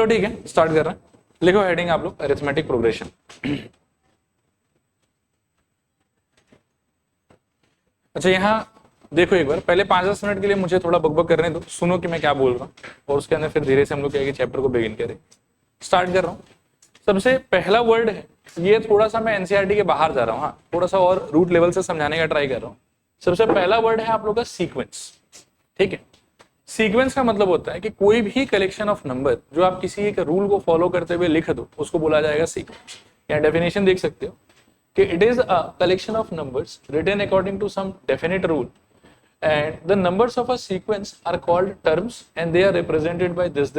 ठीक है, स्टार्ट कर रहे हैं। लिखो हेडिंग आप लोग अरिथमेटिक प्रोग्रेशन। अच्छा यहाँ देखो एक बार, पहले 5-10 मिनट के लिए मुझे थोड़ा बकबक करने दो, सुनो कि मैं क्या बोल रहा हूँ, और उसके अंदर फिर धीरे से हम लोग क्या है कि चैप्टर को बिगिन करें। स्टार्ट कर रहा हूँ। सबसे पहला वर्ड है, ये थोड़ा सा मैं एनसीईआरटी के बाहर जा रहा हूँ, हाँ थोड़ा सा और रूट लेवल से समझाने का ट्राई कर रहा हूँ। सबसे पहला वर्ड है आप लोग का सीक्वेंस। ठीक है, सीक्वेंस का मतलब होता है कि कोई भी कलेक्शन ऑफ नंबर जो आप किसी एक रूल को फॉलो करते हुए लिख दो, उसको बोला जाएगा सीक्वेंस। या डेफिनेशन देख सकते हो कि it is a collection of numbers written according to some definite rule and the numbers of a sequence are called terms and they are represented by this।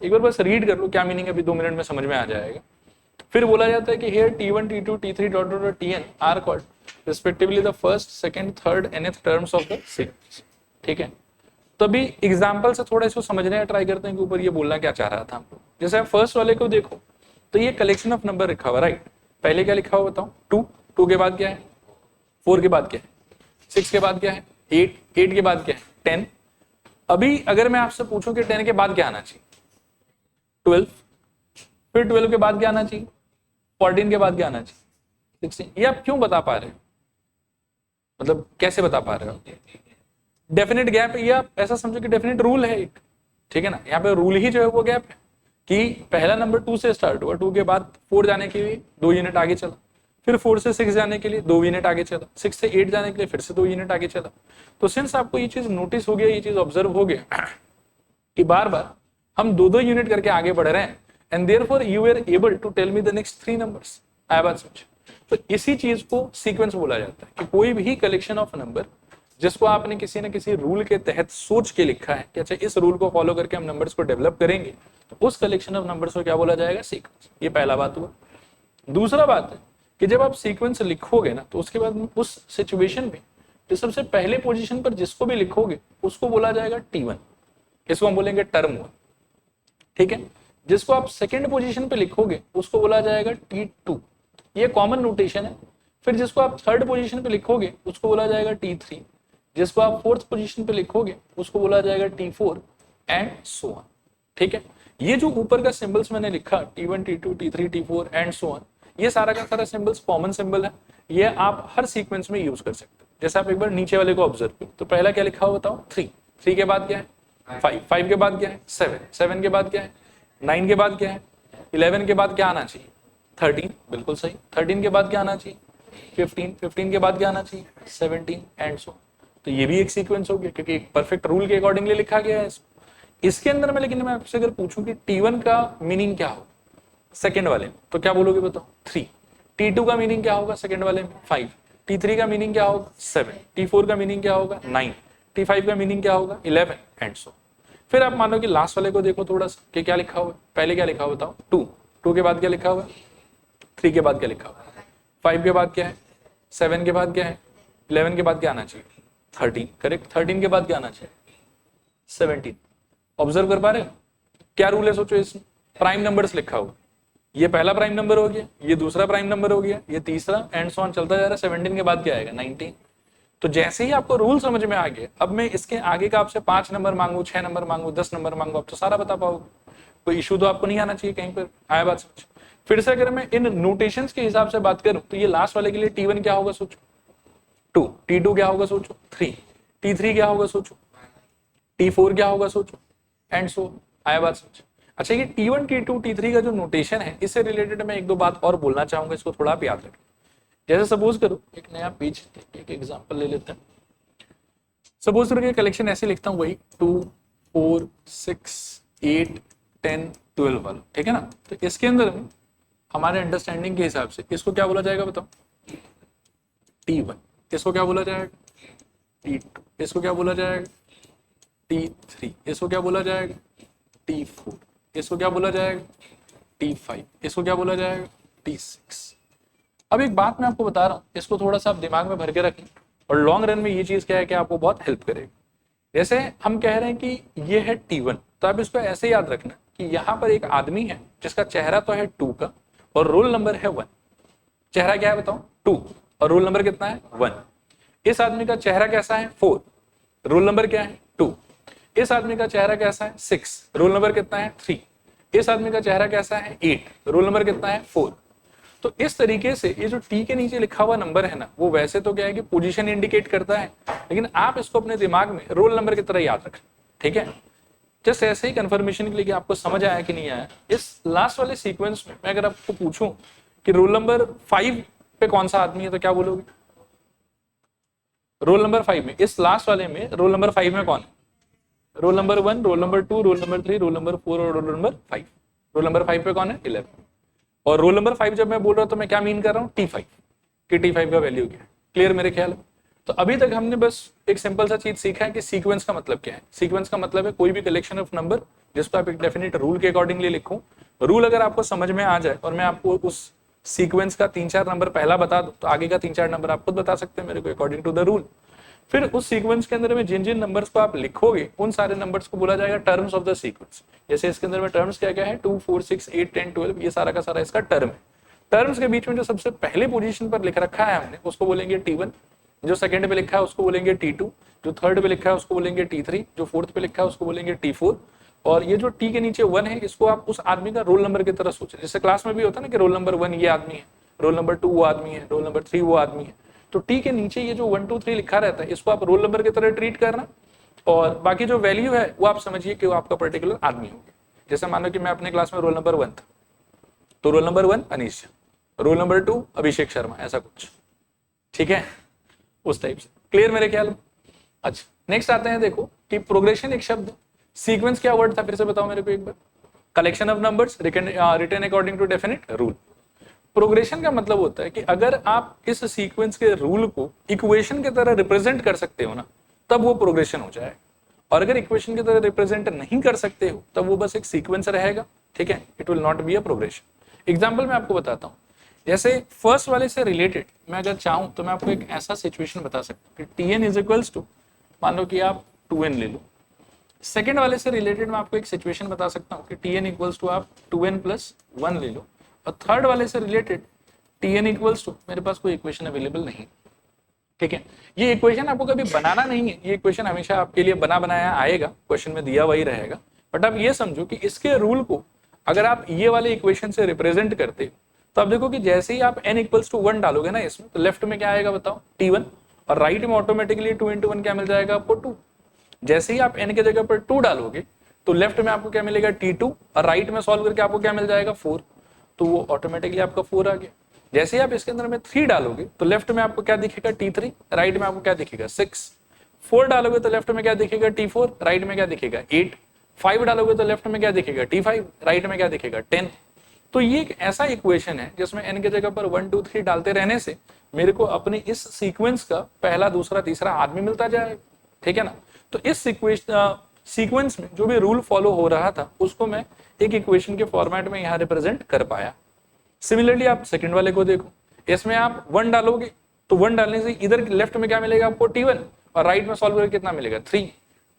एक बार बस रीड कर लो क्या मीनिंग है, अभी 2 मिनट में समझ में आ जाएगा। फिर बोला जाता है कि here t1 t2 t3 dot tn are called respectively the first second third nth terms of the sequence। ठीक है, तो अभी एग्जाम्पल से थोड़ा इसको समझने का ट्राई करते हैं कि ऊपर ये बोलना क्या चाह रहा था हमको। जैसे आप फर्स्ट वाले को देखो तो ये कलेक्शन ऑफ नंबर लिखा हुआ, राइट। पहले क्या लिखा हुआ बताओ, 2 के बाद क्या है, 4 के बाद क्या है, 6 के बाद क्या है, 8 के बाद क्या है, 10। अभी अगर मैं आपसे पूछूं कि 10 के बाद क्या आना चाहिए, 12, फिर 12 के बाद क्या आना चाहिए, 14 के बाद क्या आना चाहिए, 16। ये आप क्यों बता पा रहे हो, मतलब कैसे बता पा रहे हो? डेफिनेट गैप है, ये आप ऐसा समझो कि डेफिनेट रूल है एक। ठीक है ना, यहाँ पे रूल ही जो है वो गैप है कि पहला नंबर 2 से स्टार्ट हुआ, 2 के बाद 4 जाने के लिए 2 यूनिट आगे चला, फिर 4 से 6 जाने के लिए 2 यूनिट आगे चला, 6 से 8 जाने के लिए फिर से 2 यूनिट आगे चला। तो सिंस आपको ये चीज नोटिस हो गया, ये चीज ऑब्जर्व हो गया कि बार बार हम 2-2 यूनिट करके आगे बढ़ रहे हैं, and therefore you are able to tell me the next 3 numbers. आया बात समझ? तो इसी चीज को सीक्वेंस बोला जाता है कि कोई भी कलेक्शन ऑफ नंबर जिसको आपने किसी न किसी रूल के तहत सोच के लिखा है कि अच्छा इस रूल को फॉलो करके हम नंबर्स को डेवलप करेंगे, तो उस कलेक्शन ऑफ नंबर्स को क्या बोला जाएगा, सीक्वेंस। ये पहला बात हुआ। दूसरा बात है कि जब आप सीक्वेंस लिखोगे ना, तो उसके बाद उस सिचुएशन में जो सबसे पहले पोजीशन पर जिसको भी लिखोगे उसको बोला जाएगा T1, इसको हम बोलेंगे टर्म 1। ठीक है, जिसको आप सेकंड पोजीशन पे लिखोगे उसको बोला जाएगा T2, ये कॉमन नोटेशन है। फिर जिसको आप थर्ड पोजीशन पे लिखोगे उसको बोला जाएगा T3, जिसको आप फोर्थ पोजीशन पे लिखोगे उसको बोला जाएगा T4 एंड सो ऑन। ठीक है, ये जो ऊपर का सिंबल्स मैंने लिखा T1 T2 T3 T4 and so on, ये सारा का सारा सिंबल्स कॉमन सिंबल है, ये आप हर सीक्वेंस में यूज कर सकते हो। जैसे आप एक बार नीचे वाले को ऑब्जर्व करो तो पहला क्या लिखा हुआ बताओ, 3 के बाद क्या है, 5 के बाद क्या है, 7 के बाद क्या है, 9 के बाद क्या है, 11 के बाद क्या आना चाहिए, 13, बिल्कुल सही। 13 के बाद क्या आना चाहिए, 15 के बाद क्या आना चाहिए, 17 एंड सो। तो ये भी एक सीक्वेंस हो गया क्योंकि एक परफेक्ट रूल के अकॉर्डिंगली लिखा गया है इसके अंदर में। लेकिन मैं आपसे अगर पूछूं कि T1 का मीनिंग क्या हो सेकंड वाले में, तो क्या बोलोगे बताओ, 3। T2 का मीनिंग क्या होगा सेकंड वाले में, 5। T3 का मीनिंग क्या होगा, 7। T4 का मीनिंग क्या होगा, 9। T5 का मीनिंग क्या होगा, 11 एंड सो। फिर आप मानो कि लास्ट वाले को देखो थोड़ा सा कि क्या लिखा हुआ है। पहले क्या लिखा हुआ बताओ, 2 के बाद क्या लिखा हुआ है, 3 के बाद क्या लिखा हुआ है, 5 के बाद क्या है, 7 के बाद क्या है, 11 के बाद क्या आना चाहिए, 13, करेक्ट। 13 के बाद क्या आना चाहिए, 17। ऑब्जर्व कर पा रहे हो क्या रूल है, सोचो। इसमें प्राइम नंबर्स लिखा हुआ, ये पहला प्राइम नंबर हो गया, ये दूसरा प्राइम नंबर हो गया, ये तीसरा एंड सो ऑन चलता जा रहा है। 17 के बाद क्या आएगा, 19। तो जैसे ही आपको रूल समझ में आ गया, अब मैं इसके आगे का आपसे 5 नंबर मांगू, 6 नंबर मांगू, 10 नंबर मांगू, आप तो सारा बता पाओगे, कोई इशू तो आपको नहीं आना चाहिए कहीं पर। आया बात समझ? फिर से अगर मैं इन नोटेशंस के हिसाब से बात करूं तो ये लास्ट वाले के लिए T1 क्या होगा सोचो, 2। T2 क्या होगा सोचो, 3। T3 क्या होगा सोचो, T4 क्या होगा सोचो एंड सो। आया बात समझ? अच्छा, ये T1 T2 T3 का जो नोटेशन है, इससे रिलेटेड मैं एक दो बात और बोलना चाहूंगा, इसको थोड़ा आप याद रखें। जैसे सपोज करो एक नया पेज, एक एग्जांपल ले लेते हैं। सपोज करो कि कलेक्शन ऐसे लिखता हूँ, वही 2 4 6 8 10 12 वाला, ठीक है ना। तो इसके अंदर में हमारे अंडरस्टैंडिंग के हिसाब से इसको क्या बोला जाएगा बताओ, T1। इसको क्या बोला जाएगा, T2। इसको क्या बोला जाएगा, T3। इसको क्या बोला जाएगा, T4। इसको क्या बोला जाएगा, T5। इसको क्या बोला जाएगा, T6। अब एक बात मैं आपको बता रहा हूं, इसको थोड़ा सा आप दिमाग में भर के रखें, और लॉन्ग रन में ये चीज क्या है कि आपको बहुत हेल्प करेगी। जैसे हम कह रहे हैं कि ये है T1, तो आप इसको ऐसे याद रखना कि यहाँ पर एक आदमी है जिसका चेहरा तो है 2 का और रोल नंबर है 1। चेहरा क्या है बताओ, 2, और रोल नंबर कितना है, 1। इस आदमी का चेहरा कैसा है, 4, रोल नंबर क्या है, 2। इस आदमी का चेहरा कैसा है, 6, रोल नंबर कितना है, 3। इस आदमी का चेहरा कैसा है 8, रोल नंबर कितना है 4। तो इस तरीके से ये जो टी के नीचे लिखा हुआ नंबर है ना, वो वैसे तो क्या है कि पोजीशन इंडिकेट करता है, लेकिन आप इसको अपने दिमाग में रोल नंबर की तरह याद रखें, ठीक है। जस्ट ऐसे ही कंफर्मेशन के लिए कि आपको समझ आया कि नहीं आया, इस लास्ट वाले सीक्वेंस में मैं अगर आपको पूछूं कि रोल नंबर 5 पे कौन सा आदमी है, तो क्या बोलोगे? रोल नंबर 5 में, इस लास्ट वाले में रोल नंबर 5 में कौन है? Roll number 1, roll number 2, roll number 3, roll number 4 और रोल नंबर 5। रोल नंबर 5 पे कौन है? 11। और रोल नंबर 5 जब मैं बोल रहा हूं तो मैं क्या मीन कर रहा हूं? T5 कि T5 का वैल्यू क्या है। क्लियर मेरे ख्याल में? तो अभी तक हमने बस एक सिंपल सा चीज सीखा है कि सीक्वेंस का मतलब क्या है। सीक्वेंस का मतलब है कोई भी कलेक्शन ऑफ नंबर जिसको आप एक डेफिनेट रूल के अकॉर्डिंगली लिखो। रूल अगर आपको समझ में आ जाए और मैं आपको उस सीक्वेंस का 3-4 नंबर पहला बता दूं, तो आगे का 3-4 नंबर आप खुद बता सकते हैं मेरे को अकॉर्डिंग टू द रूल। फिर उस सीक्वेंस के अंदर में जिन जिन नंबर्स को आप लिखोगे उन सारे नंबर्स को बोला जाएगा टर्म्स ऑफ द सीक्वेंस। जैसे इसके अंदर में टर्म्स क्या क्या है? 2, 4, 6, 8, 10, 12, ये सारा का सारा इसका टर्म है। टर्म्स के बीच में जो सबसे पहले पोजीशन पर लिख रखा है हमने उसको बोलेंगे T1, जो सेकंड पे लिखा है उसको बोलेंगे T2, जो थर्ड पे लिखा है उसको बोलेंगे T3, जो फोर्थ पे लिखा है उसको बोलेंगे T4। और ये जो T के नीचे 1 है, इसको आप उस आदमी का रोल नंबर की तरह सोचें। जैसे क्लास में भी होता है ना कि रोल नंबर 1 ये आदमी है, रोल नंबर 2 वो आदमी है, रोल नंबर 3 वो आदमी है। तो टी के नीचे ये जो 1, 2, 3 लिखा रहता है, इसको आप रोल नंबर की तरह ट्रीट करना, और बाकी जो वैल्यू है वो आप समझिए कि वो आपका पर्टिकुलर आदमी होगा। जैसे मानो कि मैं अपने क्लास में रोल नंबर 1 था, तो roll number 1 Anish, roll number 2 Abhishek Sharma, ऐसा कुछ, ठीक है, उस टाइप से। क्लियर मेरे ख्याल में? अच्छा, नेक्स्ट आते हैं, देखो कि प्रोग्रेशन एक शब्द, सीक्वेंस क्या वर्ड था फिर से बताओ मेरे को एक बार? Collection of numbers written according to definite rule. Progression का मतलब होता है कि अगर आप इस सीक्वेंस के रूल को इक्वेशन की तरह रिप्रेजेंट कर सकते हो ना, तब वो प्रोग्रेशन हो जाएगा। और अगर इक्वेशन की तरह रिप्रेजेंट नहीं कर सकते हो तब वो बस एक सीक्वेंस रहेगा, ठीक है, it will not be a progression. Example मैं आपको बताता हूँ, जैसे फर्स्ट वाले से रिलेटेड मैं अगर चाहूं तो मैं आपको एक ऐसा सिचुएशन बता सकता हूँ कि Tn इज इक्वल्स टू, मान लो कि आप 2n ले लो। सेकेंड वाले से रिलेटेड मैं आपको एक सिचुएशन बता सकता हूँ कि Tn इक्वल्स टू आप 2n प्लस 1 ले लो। और थर्ड वाले से रिलेटेड Tn इक्वल्स टू, मेरे पास कोई इक्वेशन अवेलेबल नहीं, ठीक है। ये इक्वेशन आपको कभी बनाना नहीं है, ये इक्वेशन हमेशा आपके लिए बना बनाया आएगा, क्वेश्चन में दिया वही रहेगा। बट आप ये समझो कि इसके रूल को अगर आप ये वाले इक्वेशन से रिप्रेजेंट करते हो तो आप देखो कि जैसे ही आप n इक्वल्स टू 1 डालोगे ना इसमें, तो लेफ्ट में क्या आएगा बताओ? T1, और राइट में ऑटोमेटिकली 2 into 1 क्या मिल जाएगा आपको? 2। जैसे ही आप n के जगह पर 2 डालोगे तो लेफ्ट में आपको क्या मिलेगा? T2, और राइट में सॉल्व करके आपको क्या मिल जाएगा? 4। तो वो ऑटोमेटिकली आपका 4 आ गया। जैसे ही आप इसके अंदर में 3 डालोगे तो लेफ्ट में आपको क्या दिखेगा? T3, राइट में आपको क्या दिखेगा? 6। 4 डालोगे तो लेफ्ट में क्या दिखेगा? T4, राइट में क्या दिखेगा? 8। 5 डालोगे तो लेफ्ट में क्या दिखेगा? T5, राइट में क्या दिखेगा? 10। तो ये एक ऐसा इक्वेशन है जिसमें n के जगह पर 1, 2, 3 डालते रहने से मेरे को अपने इस सीक्वेंस का पहला, दूसरा, तीसरा आदमी मिलता जाएगा, ठीक है ना। तो इस सीक्वेंस में जो भी रूल फॉलो हो रहा था उसको मैं एक इक्वेशन के फॉर्मेट में यहाँ रिप्रेजेंट कर पाया। सिमिलरली आप सेकंड वाले को देखो, इसमें आप 1 डालोगे तो 1 डालने से इधर लेफ्ट में क्या मिलेगा आपको? T1, और राइट में सॉल्व करके कितना मिलेगा? 3।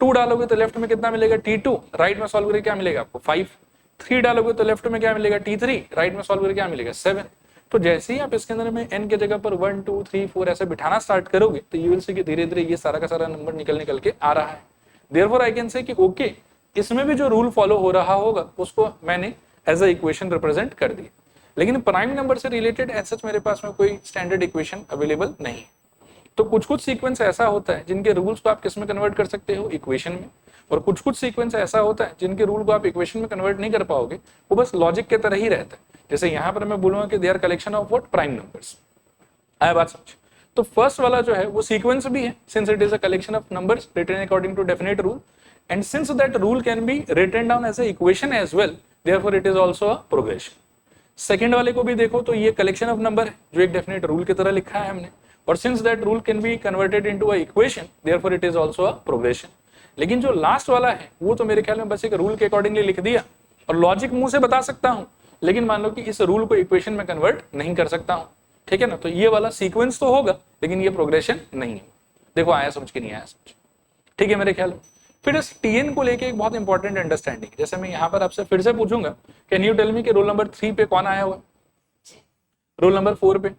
2 डालोगे तो लेफ्ट में कितना मिलेगा? T2, राइट में सॉल्व करके क्या मिलेगा आपको? 5। 3 डालोगे तो लेफ्ट में क्या मिलेगा? T3, राइट में सॉल्व करके क्या मिलेगा? 7। तो जैसे ही आप इसके अंदर में n के जगह पर 1, 2, 3, 4 ऐसे बिठाना स्टार्ट करोगे तो यू विल सी कि धीरे धीरे ये सारा का सारा नंबर निकल के आ रहा है। देयरफॉर आई कैन से कि ओके, इसमें भी जो रूल फॉलो हो रहा होगा उसको मैंने एज अ इक्वेशन रिप्रेजेंट कर दिया। लेकिन प्राइम नंबर से रिलेटेड एज सच मेरे पास में कोई स्टैंडर्ड इक्वेशन अवेलेबल नहीं है। तो कुछ कुछ सीक्वेंस ऐसा होता है जिनके रूल्स को आप किस में कन्वर्ट कर सकते हो? इक्वेशन में। और कुछ कुछ सीक्वेंस ऐसा होता है जिनके रूल को आप इक्वेशन में कन्वर्ट नहीं कर पाओगे, वो बस लॉजिक के तरह ही रहता है। जैसे यहाँ पर मैं बोलूंगा कि they are collection of what? Prime numbers. आया बात समझ? तो फर्स्ट वाला जो है वो सीक्वेंस भी है, since it is a collection of numbers written according to definite rule, and since that rule can be written down as a equation as well, therefore it is also a progression. Second वाले को भी देखो तो ये collection of number है जो एक definite rule की तरह लिखा है हमने, और since that rule can be converted into a equation, therefore it is also a progression. लेकिन जो लास्ट वाला है वो तो मेरे ख्याल में बस एक रूल के अकॉर्डिंगली लिख दिया और लॉजिक मुंह से बता सकता हूं, लेकिन मान लो कि इस रूल को इक्वेशन में कन्वर्ट नहीं कर सकता हूं, ठीक है ना। तो ये वाला सीक्वेंस तो होगा लेकिन ये प्रोग्रेशन नहीं है। देखो आया समझ के नहीं आया समझ, ठीक है मेरे ख्याल में। फिर इस टीएन को लेके एक बहुत इंपॉर्टेंट अंडरस्टैंडिंग, जैसे मैं यहाँ पर आपसे फिर से पूछूंगा, कैन यू टेल मी कि रोल नंबर 3 पे कौन आया हुआ? रोल नंबर 4 पे,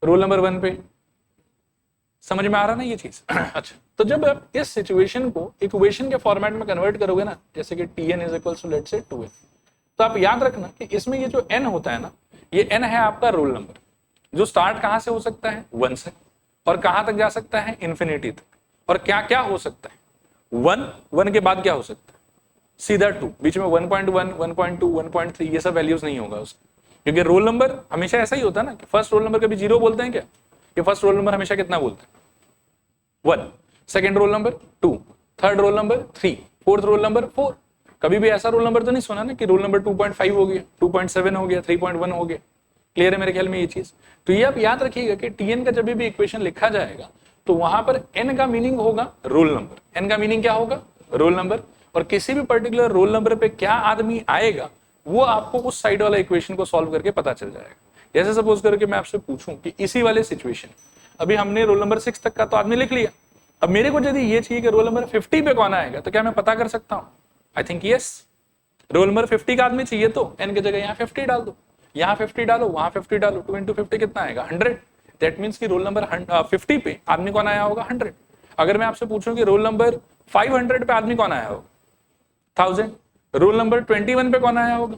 रोल नंबर 1 पे? समझ में आ रहा ना ये चीज? अच्छा, तो जब आप इस सिचुएशन को इक्वेशन के फॉर्मेट में कन्वर्ट करोगे ना, जैसे कि Tn is equals to let's say 2n, तो आप याद रखना कि इसमें ये जो n होता है ना, ये n है आपका रोल नंबर, जो स्टार्ट कहां से हो सकता है 1 से, और कहां तक जा सकता है इन्फिनिटी तक, और क्या क्या हो सकता है 1 के बाद क्या हो सकता है सीधा 2, बीच में 1.1 1.2 1.3 ये सब वैल्यूज नहीं होगा उसका, क्योंकि रोल नंबर हमेशा ऐसा ही होता है ना कि फर्स्ट रोल नंबर कभी 0 बोलते हैं क्या, कि फर्स्ट रोल नंबर हमेशा कितना बोलते हैं 1, second roll number 2, third roll number 3, fourth roll number 4। कभी भी ऐसा रोल नंबर तो नहीं सुना ना कि रोल नंबर 2.5 हो गया, 2.7 हो गया, 3.1 हो गया। क्लियर है मेरे ख्याल में ये चीज। तो ये आप याद रखिएगा कि टीएन का जब भी इक्वेशन लिखा जाएगा तो वहां पर एन का मीनिंग होगा रोल नंबर। एन का मीनिंग क्या होगा रोल नंबर, और किसी भी पर्टिकुलर रोल नंबर पे क्या आदमी आएगा वो आपको उस साइड वाला इक्वेशन को सॉल्व करके पता चल जाएगा। जैसे सपोज करके मैं आपसे पूछूं कि इसी वाले सिचुएशन, अभी हमने रोल नंबर 6 तक का तो आदमी लिख लिया, अब मेरे को यदि ये चाहिए कि रोल नंबर 50 पे कौन आएगा, तो क्या मैं पता कर सकता हूं? I think yes. Roll number 50 का आदमी चाहिए तो एन की जगह यहाँ 50 डाल दो, यहाँ 50 डालो, वहां 50 डालो, 2 into 50 कितना आएगा 100। दैट मीन्स कि रोल नंबर 50 पे आदमी कौन आया होगा 100। अगर मैं आपसे पूछूं कि रोल नंबर 500 पे आदमी कौन आया होगा 1000। रोल नंबर 21 पे कौन आया होगा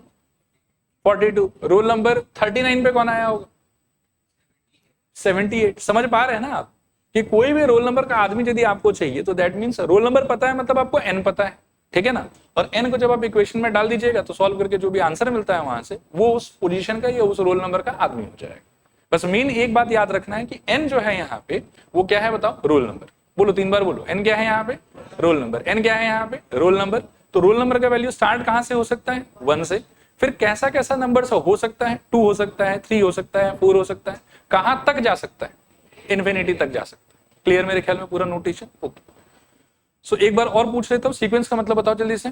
42। रोल नंबर 39 पे कौन आया होगा 78। समझ पा रहे हैं ना आप कि कोई भी रोल नंबर का आदमी यदि आपको चाहिए तो दैट मीन्स रोल नंबर पता है, मतलब आपको एन पता है, ठीक है ना। और एन को जब आप इक्वेशन में डाल दीजिएगा तो सॉल्व करके जो भी आंसर मिलता है वहां से वो उस पोजीशन का या उस रोल नंबर का आदमी हो जाएगा। बस मेन एक बात याद रखना है कि एन जो है यहाँ पे वो क्या है बताओ रोल नंबर। बोलो 3 बार बोलो, एन क्या है यहाँ पे रोल नंबर। एन क्या है यहाँ पे रोल नंबर। तो रोल नंबर का वैल्यू स्टार्ट कहां से हो सकता है 1 से, फिर कैसा कैसा नंबर हो सकता है 2 हो सकता है, 3 हो सकता है, 4 हो सकता है, कहां तक जा सकता है इन्फिनिटी तक जा सकता है। क्लियर मेरे ख्याल में पूरा नोटेशन। ओके सो एक बार और पूछ लेता हूं, सीक्वेंस का मतलब बताओ जल्दी से।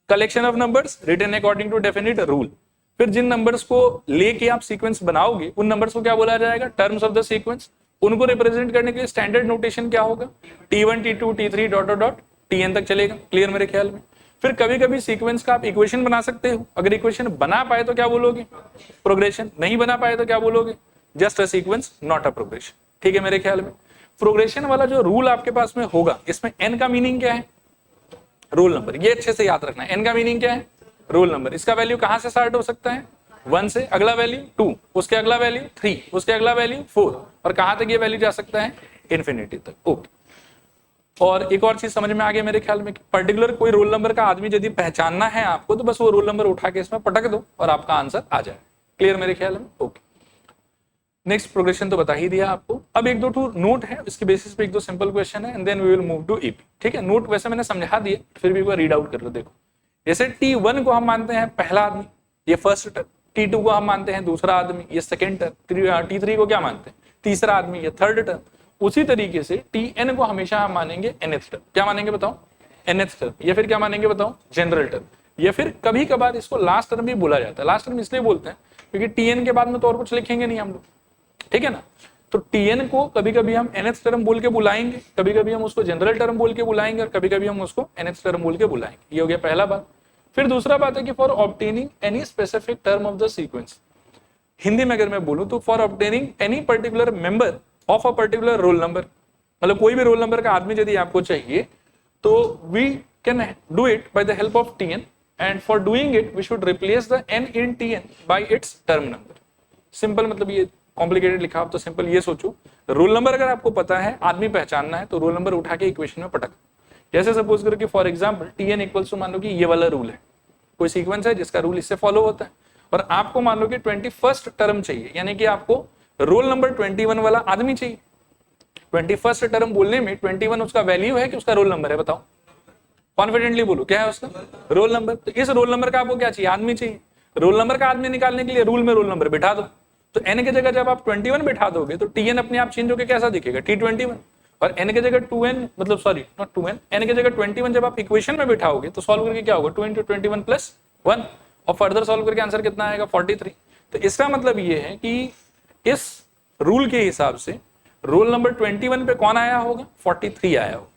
Collection of numbers written according to definite rule. फिर जिन नंबर्स को लेके आप सीक्वेंस बनाओगे उन नंबर्स को क्या बोला जाएगा टर्म्स ऑफ द सीक्वेंस। उनको रिप्रेजेंट करने के लिए स्टैंडर्ड नोटेशन क्या होगा T1 T2 T3 dot dot dot Tn तक चलेगा। क्लियर मेरे ख्याल में। फिर कभी कभी सीक्वेंस का आप इक्वेशन बना सकते हो, अगर इक्वेशन बना पाए तो क्या बोलोगे प्रोग्रेशन, नहीं बना पाए तो क्या बोलोगे just a sequence not a progression. ठीक है मेरे ख्याल में। प्रोग्रेशन वाला जो रूल आपके पास में होगा इसमें एन का मीनिंग क्या है रोल नंबर। ये अच्छे से याद रखना है, एन का मीनिंग क्या है रोल नंबर। इसका वैल्यू कहां से स्टार्ट हो सकता है 1 से, अगला वैल्यू 2, उसके अगला वैल्यू 3, उसके अगला वैल्यू 4, और कहां तक ये वैल्यू जा सकता है इन्फिनिटी तक। ओके। और एक और चीज समझ में आ गया मेरे ख्याल में, पर्टिकुलर कोई रोल नंबर का आदमी यदि पहचानना है आपको तो बस वो रोल नंबर उठा के इसमें पटक दो और आपका आंसर आ जाए। क्लियर मेरे ख्याल में। ओके नेक्स्ट प्रोग्रेशन तो बता ही दिया आपको। अब एक दो नोट है, इसके बेसिस पे एक दो सिंपल क्वेश्चन है and then we will move to EP. ठीक है नोट वैसे मैंने समझा दिया, फिर भी एक बार रीड आउट कर लो। देखो जैसे T1 को हम मानते हैं पहला आदमी, ये फर्स्ट टर्म। T2 को हम मानते हैं दूसरा आदमी, ये सेकंड टर्म। T3 को क्या मानते हैं तीसरा आदमी, ये थर्ड टर्म। उसी तरीके से Tn को हमेशा हम मानेंगे nth टर्म। क्या मानेंगे बताओ nth टर्म, या फिर क्या मानेंगे बताओ जनरल टर्म, या फिर कभी कभार इसको लास्ट टर्म भी बोला जाता है। लास्ट टर्म इसलिए बोलते हैं क्योंकि Tn के बाद में तो और कुछ लिखेंगे नहीं हम लोग, ठीक है ना। तो Tn को कभी कभी हम nth टर्म बोल के बुलाएंगे, कभी कभी हम उसको जनरल टर्म बोल के बुलाएंगे, और कभी कभी हम उसको nth टर्म बोल के बुलाएंगे। ये हो गया पहला बात। फिर दूसरा बात है कि for obtaining any specific term of the sequence, Hindi में अगर मैं बोलूं तो for obtaining any particular member of a particular roll number, मतलब कोई भी रोल नंबर का आदमी यदि आपको चाहिए तो we can do it by the help of Tn, and for doing it we should replace the n in Tn by its term number. Simple मतलब ये कॉम्प्लिकेटेड लिखा आप तो सिंपल ये सोचो, रोल नंबर अगर आपको पता है आदमी पहचानना है तो रोल नंबर उठा के इक्वेशन में पटक। जैसे सपोज करके for example Tn equals to मान लो कि ये वाला रूल है, कोई सीक्वेंस है जिसका रूल इससे फॉलो होता है, और आपको मान लो कि 21st टर्म चाहिए, यानी कि आपको रोल नंबर 21 वाला आदमी चाहिए। 21st टर्म बोलने में 21 उसका वैल्यू है कि उसका रोल नंबर है बताओ, कॉन्फिडेंटली बोलो क्या है उसका रोल नंबर। तो इस रोल नंबर का आपको क्या चाहिए आदमी चाहिए। रोल नंबर का आदमी निकालने के लिए रूल में रोल नंबर बिठा दो, तो n की जगह जब आप 21 बिठा दोगे तो Tn अपने आप चेंज होकर कैसा दिखेगा T21, और n की जगह 2n मतलब सॉरी नॉट 2n, n की जगह 21 जब आप इक्वेशन में बिठाओगे तो सॉल्व करके क्या होगा 2 into 21 + 1, और फर्दर सॉल्व करके आंसर कितना आएगा 43। तो इसका मतलब ये है कि इस रूल के हिसाब से रोल नंबर 21 पे कौन आया होगा 43 आया होगा।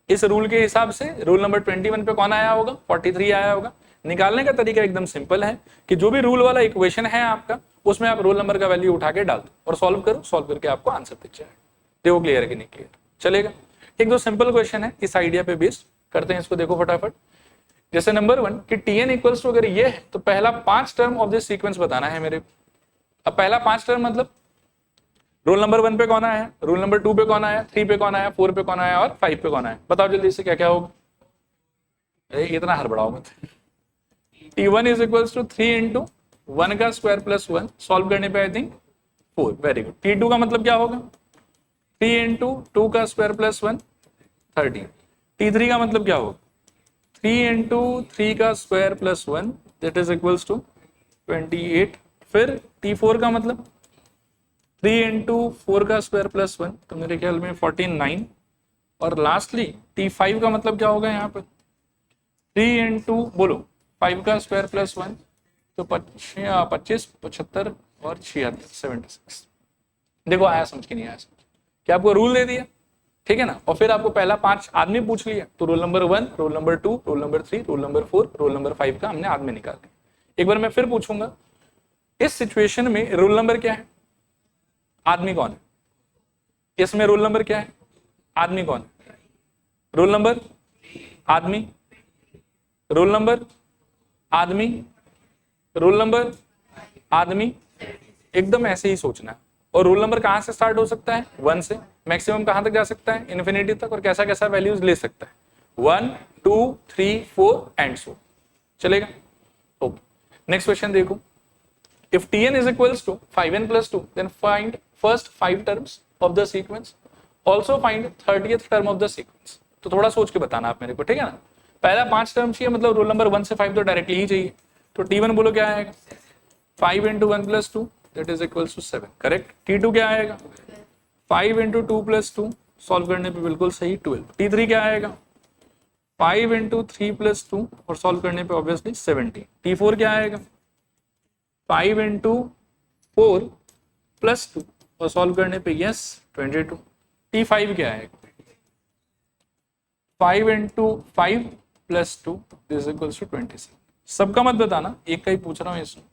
इस रूल के हिसाब से रोल नंबर 21 पे कौन आया होगा 43 आया होगा। निकालने का तरीका एकदम सिंपल है कि जो भी रूल वाला इक्वेशन है आपका उसमें आप रोल नंबर का वैल्यू उठा के डाल दो और सॉल्व करो, सॉल्व करके आपको आंसर दिख जाएगा। देखो क्लियर है कि नहीं क्लियर चलेगा। एक दो सिंपल क्वेश्चन है इस आइडिया पे बेस्ड करते हैं इसको। देखो फटाफट, जैसे नंबर 1 कि Tn इक्वल्स टू अगर ये है तो पहला 5 टर्म ऑफ दिस सीक्वेंस बताना है मेरे को। अब पहला 5 टर्म मतलब रोल नंबर 1 पे कौन आया, रोल नंबर 2 पे कौन आया, 3 पे कौन आया, 4 पे कौन आया और 5 पे कौन आया। बताओ जल्दी से क्या क्या होगा। इतना हड़बड़ाओ मत। T1 is equals to 3 into 1 का स्क्वायर प्लस 1, सॉल्व करने पे I think 4, very good. T2 का मतलब क्या होगा, 3 इंटू 2 का स्क्वायर प्लस 1, 13। T3 का मतलब क्या होगा, 3 इंटू 3 का square plus 1 that is equals to 28। फिर T4 का मतलब 3 इंटू 4 का स्क्वायर प्लस 1 तो मेरे ख्याल में 49। और लास्टली T5 का मतलब क्या होगा यहाँ पर, 3 इंटू बोलो 5 का स्क्वायर प्लस 1 तो 25, 75 और 76, 76। देखो आया समझ के नहीं आया समझ, क्या आपको रूल दे दिया, ठीक है ना। और फिर आपको पहला 5 आदमी पूछ लिया तो roll number 1, roll number 2, roll number 3, roll number 4, roll number 5 का हमने आदमी निकाल दिया। एक बार मैं फिर पूछूंगा, इस सिचुएशन में रोल नंबर क्या है, आदमी कौन है, इसमें रोल नंबर क्या है, आदमी कौन है, रोल नंबर आदमी, रोल नंबर आदमी, रोल नंबर आदमी, एकदम ऐसे ही सोचना है। और रोल नंबर कहां से स्टार्ट हो सकता है, 1 से, मैक्सिमम कहां तक जा सकता है, इन्फिनिटी तक, और कैसा कैसा वैल्यूज ले सकता है, 1, 2, 3, 4 एंड सो, चलेगा। ओके, नेक्स्ट क्वेश्चन देखो, if Tn is equals to 5n plus 2 then find first 5 terms of the sequence, also find 30th term of the sequence। तो थोड़ा सोच के बताना आप मेरे को, ठीक है ना। पहला 5 टर्म चाहिए, मतलब रोल नंबर 1 से 5 तो डायरेक्टली ही चाहिए। तो T1 बोलो क्या आएगा, 5 into 1 plus 2 that is equals to 7, correct. T2 क्या आएगा, 5 इंटू 2 प्लस 2, सॉल्व करने पे बिल्कुल सही 12। T3 क्या आएगा, 5 इंटू 3 प्लस 2 और सॉल्व करने पे ऑब्वियसली 17। T4 क्या आएगा, 5 इंटू 4 प्लस 2 और सॉल्व करने पे यस 22। T5 क्या है, 5 into 5 plus 2 this equals to 27। सबका मत बताना, एक का ही पूछ रहा हूँ इसमें।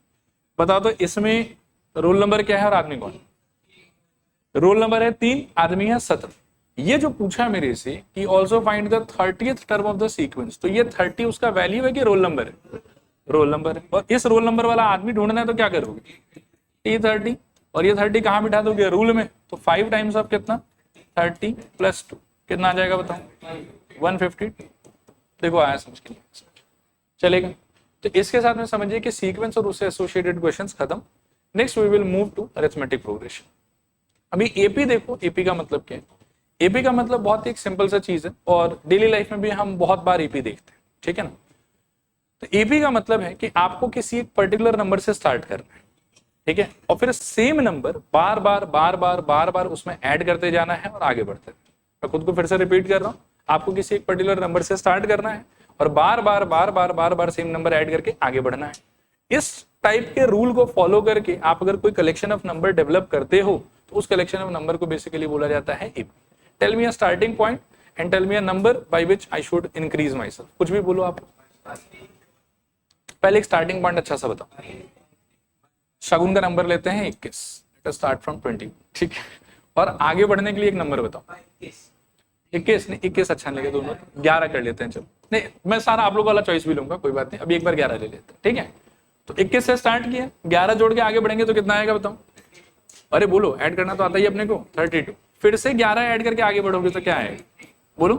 बता दो इसमें रोल नंबर क्या है और आदमी कौन, रोल नंबर है 3, आदमी है 17। ये जो पूछा मेरे से कि also find the 30th term of the sequence, तो ये 30 उसका वैल्यू है कि रोल नंबर है, रोल नंबर है। और इस रोल नंबर वाला आदमी ढूंढना है तो क्या करोगे, T30, और ये 30 कहाँ बिठा दोगे, रूल में। तो 5 टाइम्स ऑफ कितना, 30 प्लस 2 कितना आ जाएगा बताओ, 150। देखो आया समझ के नहीं, चलेगा। तो इसके साथ में समझिए कि सीक्वेंस और उससे एसोसिएटेड क्वेश्चंस खत्म। Next we will move to arithmetic progression. अभी एपी देखो, एपी का मतलब क्या है, एपी का मतलब बहुत ही एक सिंपल सा चीज है और डेली लाइफ में भी हम बहुत बार एपी देखते हैं, ठीक है ना। तो एपी का मतलब है कि आपको किसी एक पर्टिकुलर नंबर से स्टार्ट करना है, ठीक है, और फिर सेम नंबर बार बार बार बार बार बार उसमें ऐड करते जाना है और आगे बढ़ते हैं। मैं खुद को फिर से रिपीट कर रहा हूं, आपको किसी एक पर्टिकुलर नंबर से स्टार्ट करना है और बार बार बार बार बार बार सेम नंबर ऐड करके आगे बढ़ना है। इस टाइप के रूल को फॉलो करके आप अगर कोई कलेक्शन ऑफ नंबर डेवलप करते हो तो उस कलेक्शन ऑफ नंबर को बेसिकली बोला जाता है AP. Tell me a starting point and tell me a number by which I should increase myself. कुछ भी बोलो आप, पहले एक स्टार्टिंग पॉइंट अच्छा सा बताओ। शगुन का नंबर लेते हैं 21, स्टार्ट फ्रॉम 20, ठीक है, और आगे बढ़ने के लिए एक नंबर बताओ। 21 नहीं, 21 अच्छा नहीं लगे, दोनों 11 कर लेते हैं। चलो नहीं, मैं सारा आप लोगों वाला चॉइस भी लूंगा, कोई बात नहीं, अभी एक बार 11 ले लेते हैं, ठीक है। तो 21 से स्टार्ट किया, 11 जोड़ के आगे बढ़ेंगे तो कितना आएगा बताओ, अरे बोलो, ऐड करना तो आता ही अपने को, 32। फिर से 11 ऐड करके आगे बढ़ोगे तो क्या आएगा, बोलो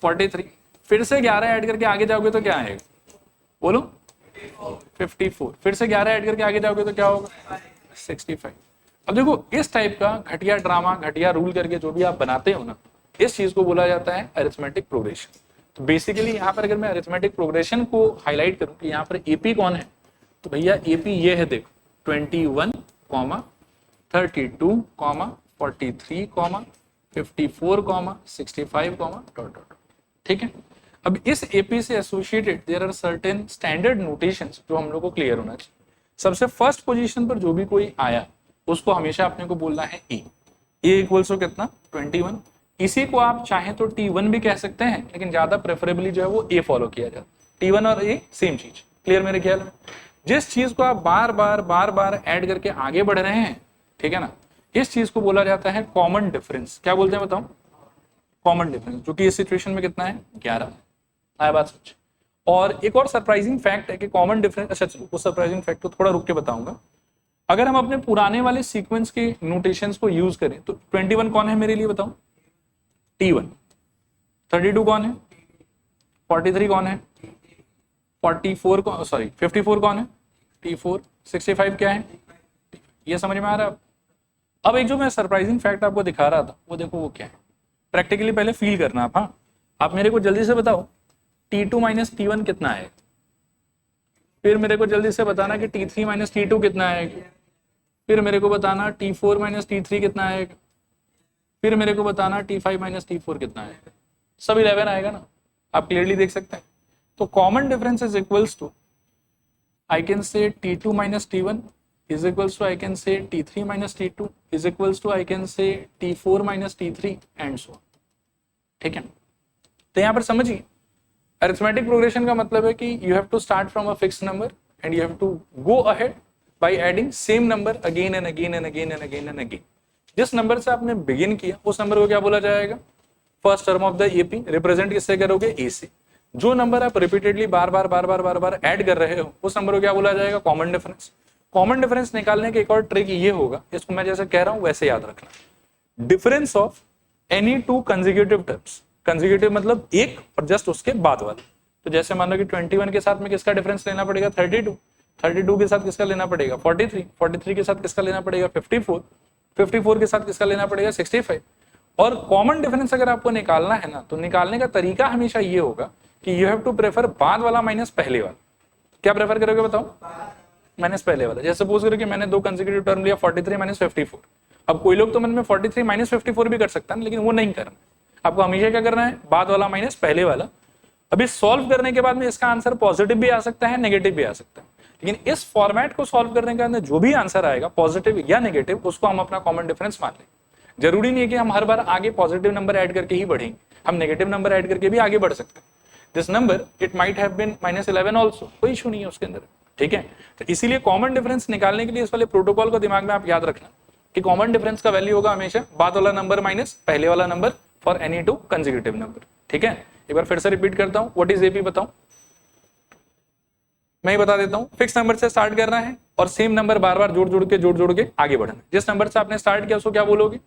43। फिर से 11 ऐड करके आगे जाओगे तो क्या आएगा, बोलो 54। फिर से 11 ऐड करके आगे जाओगे तो क्या होगा, 65। अब देखो इस टाइप का घटिया ड्रामा, घटिया रूल करके जो भी आप बनाते हो ना, इस चीज को बोला जाता है अरिथमेटिक प्रोग्रेशन। तो बेसिकली यहाँ पर अगर मैं अरिथमेटिक प्रोग्रेशन को हाईलाइट करूं कि यहाँ पर एपी कौन है, तो भैया एपी ये है, देखो 21, 32, 43, 54, 65, डॉट डॉट, ठीक है। अब इस एपी से associated there are certain standard notations जो हम लोग को क्लियर होना चाहिए। सबसे फर्स्ट पोजीशन पर जो भी कोई आया उसको हमेशा अपने को बोलना है ए इक्वल्स टू कितना, 21। इसी को आप चाहें तो T1 भी कह सकते हैं, लेकिन ज्यादा प्रेफरेबली जो है वो ए फॉलो किया जाता है। T1 और ए सेम चीज, क्लियर मेरे ख्याल में। जिस चीज को आप बार बार बार बार ऐड करके आगे बढ़ रहे हैं, ठीक है ना, इस चीज को बोला जाता है कॉमन डिफरेंस। क्या बोलते हैं बताओ, कॉमन डिफरेंस, जो कि इस सिचुएशन में कितना है, 11। आया बात समझ। और एक और सरप्राइजिंग फैक्ट है कि कॉमन डिफरेंस, अच्छा चलो उस सरप्राइजिंग फैक्ट को थोड़ा रुक के बताऊंगा। अगर हम अपने पुराने वाले सीक्वेंस के नोटेशंस को यूज करें तो 21 कौन है मेरे लिए बताओ, T1। 32 कौन है, 43 कौन है, 44 कौन, सॉरी 54 कौन है, T4। 65 क्या है, ये समझ में आ रहा है। अब एक जो मैं सरप्राइजिंग फैक्ट आपको दिखा रहा था वो देखो वो क्या है, प्रैक्टिकली पहले फील करना आप। हाँ आप मेरे को जल्दी से बताओ T2 माइनस T1 कितना है, फिर मेरे को जल्दी से बताना कि T3 माइनस T2 कितना है, फिर मेरे को बताना T4 माइनस T3 कितना है, फिर मेरे को बताना T5 माइनस T4 कितना है। सब 11 आएगा ना, आप क्लियरली देख सकते हैं। तो common difference is equals to I can say T2 minus T1 is equals to I can say T3 minus T2 is equals to I can say T4 minus T3 and so on। ठीक है, तो यहाँ पर समझिए arithmetic progression का मतलब है कि you have to start from a fixed number and you have to go ahead by adding same number again and again and again and again and again. जिस नंबर से आपने बिगिन किया उस number को क्या बोला जाएगा, first term of the AP. Represent किससे करोगे, ए से। जो नंबर आप रिपीटेडली बार बार ऐड कर रहे हो उस नंबर को क्या बोला जाएगा, कॉमन डिफरेंस। कॉमन डिफरेंस निकालने की एक और ट्रिक ये होगा, इसको मैं जैसे कह रहा हूं वैसे याद रखना। Difference of any two consecutive terms, consecutive मतलब एक और जस्ट उसके बाद वाला। तो जैसे मान लो कि 21 के साथ में किसका डिफरेंस लेना पड़ेगा, 32। 32 के साथ किसका लेना पड़ेगा, 43। 43 के साथ किसका लेना पड़ेगा, 54। 54 के साथ किसका लेना पड़ेगा, 65। और कॉमन डिफरेंस अगर आपको निकालना है ना, तो निकालने का तरीका हमेशा ये होगा कि यू हैव टू प्रेफर बाद वाला माइनस पहले वाला। क्या प्रेफर करोगे बताओ, माइनस पहले वाला। जैसे सपोज करो कि मैंने दो कंसेक्यूटिव टर्म लिया 43 माइनस 54। अब कोई लोग तो मन में 43 माइनस 54 भी कर सकता है, लेकिन वो नहीं करना। आपको हमेशा क्या करना है, बाद वाला माइनस पहले वाला। अभी सॉल्व करने के बाद में इसका आंसर पॉजिटिव भी आ सकता है, नेगेटिव भी आ सकता है, लेकिन इस फॉर्मेट को सॉल्व करने के अंदर जो भी आंसर आएगा पॉजिटिव या नेगेटिव, उसको हम अपना कॉमन डिफरेंस मान लें। जरूरी नहीं है कि हम हर बार आगे पॉजिटिव नंबर ऐड करके ही बढ़ेंगे, हम नेगेटिव नंबर ऐड करके भी आगे बढ़ सकते हैं। This number it might have been -11 also, कोई इशू नहीं है उसके अंदर। ठीक है, तो इसीलिए कॉमन डिफरेंस निकालने के लिए इस वाले प्रोटोकॉल को दिमाग में आप याद रखना कि कॉमन डिफरेंस का वैल्यू होगा हमेशा बाद वाला नंबर माइनस पहले वाला number for any two consecutive number. ठीक है, एक बार फिर से रिपीट करता हूं, व्हाट इज एपी बताओ, मैं ही बता देता हूं। फिक्स नंबर से स्टार्ट करना है और सेम नंबर बार बार जोड़ के आगे बढ़ना। जिस नंबर से आपने स्टार्ट किया उसको क्या बोलोगे,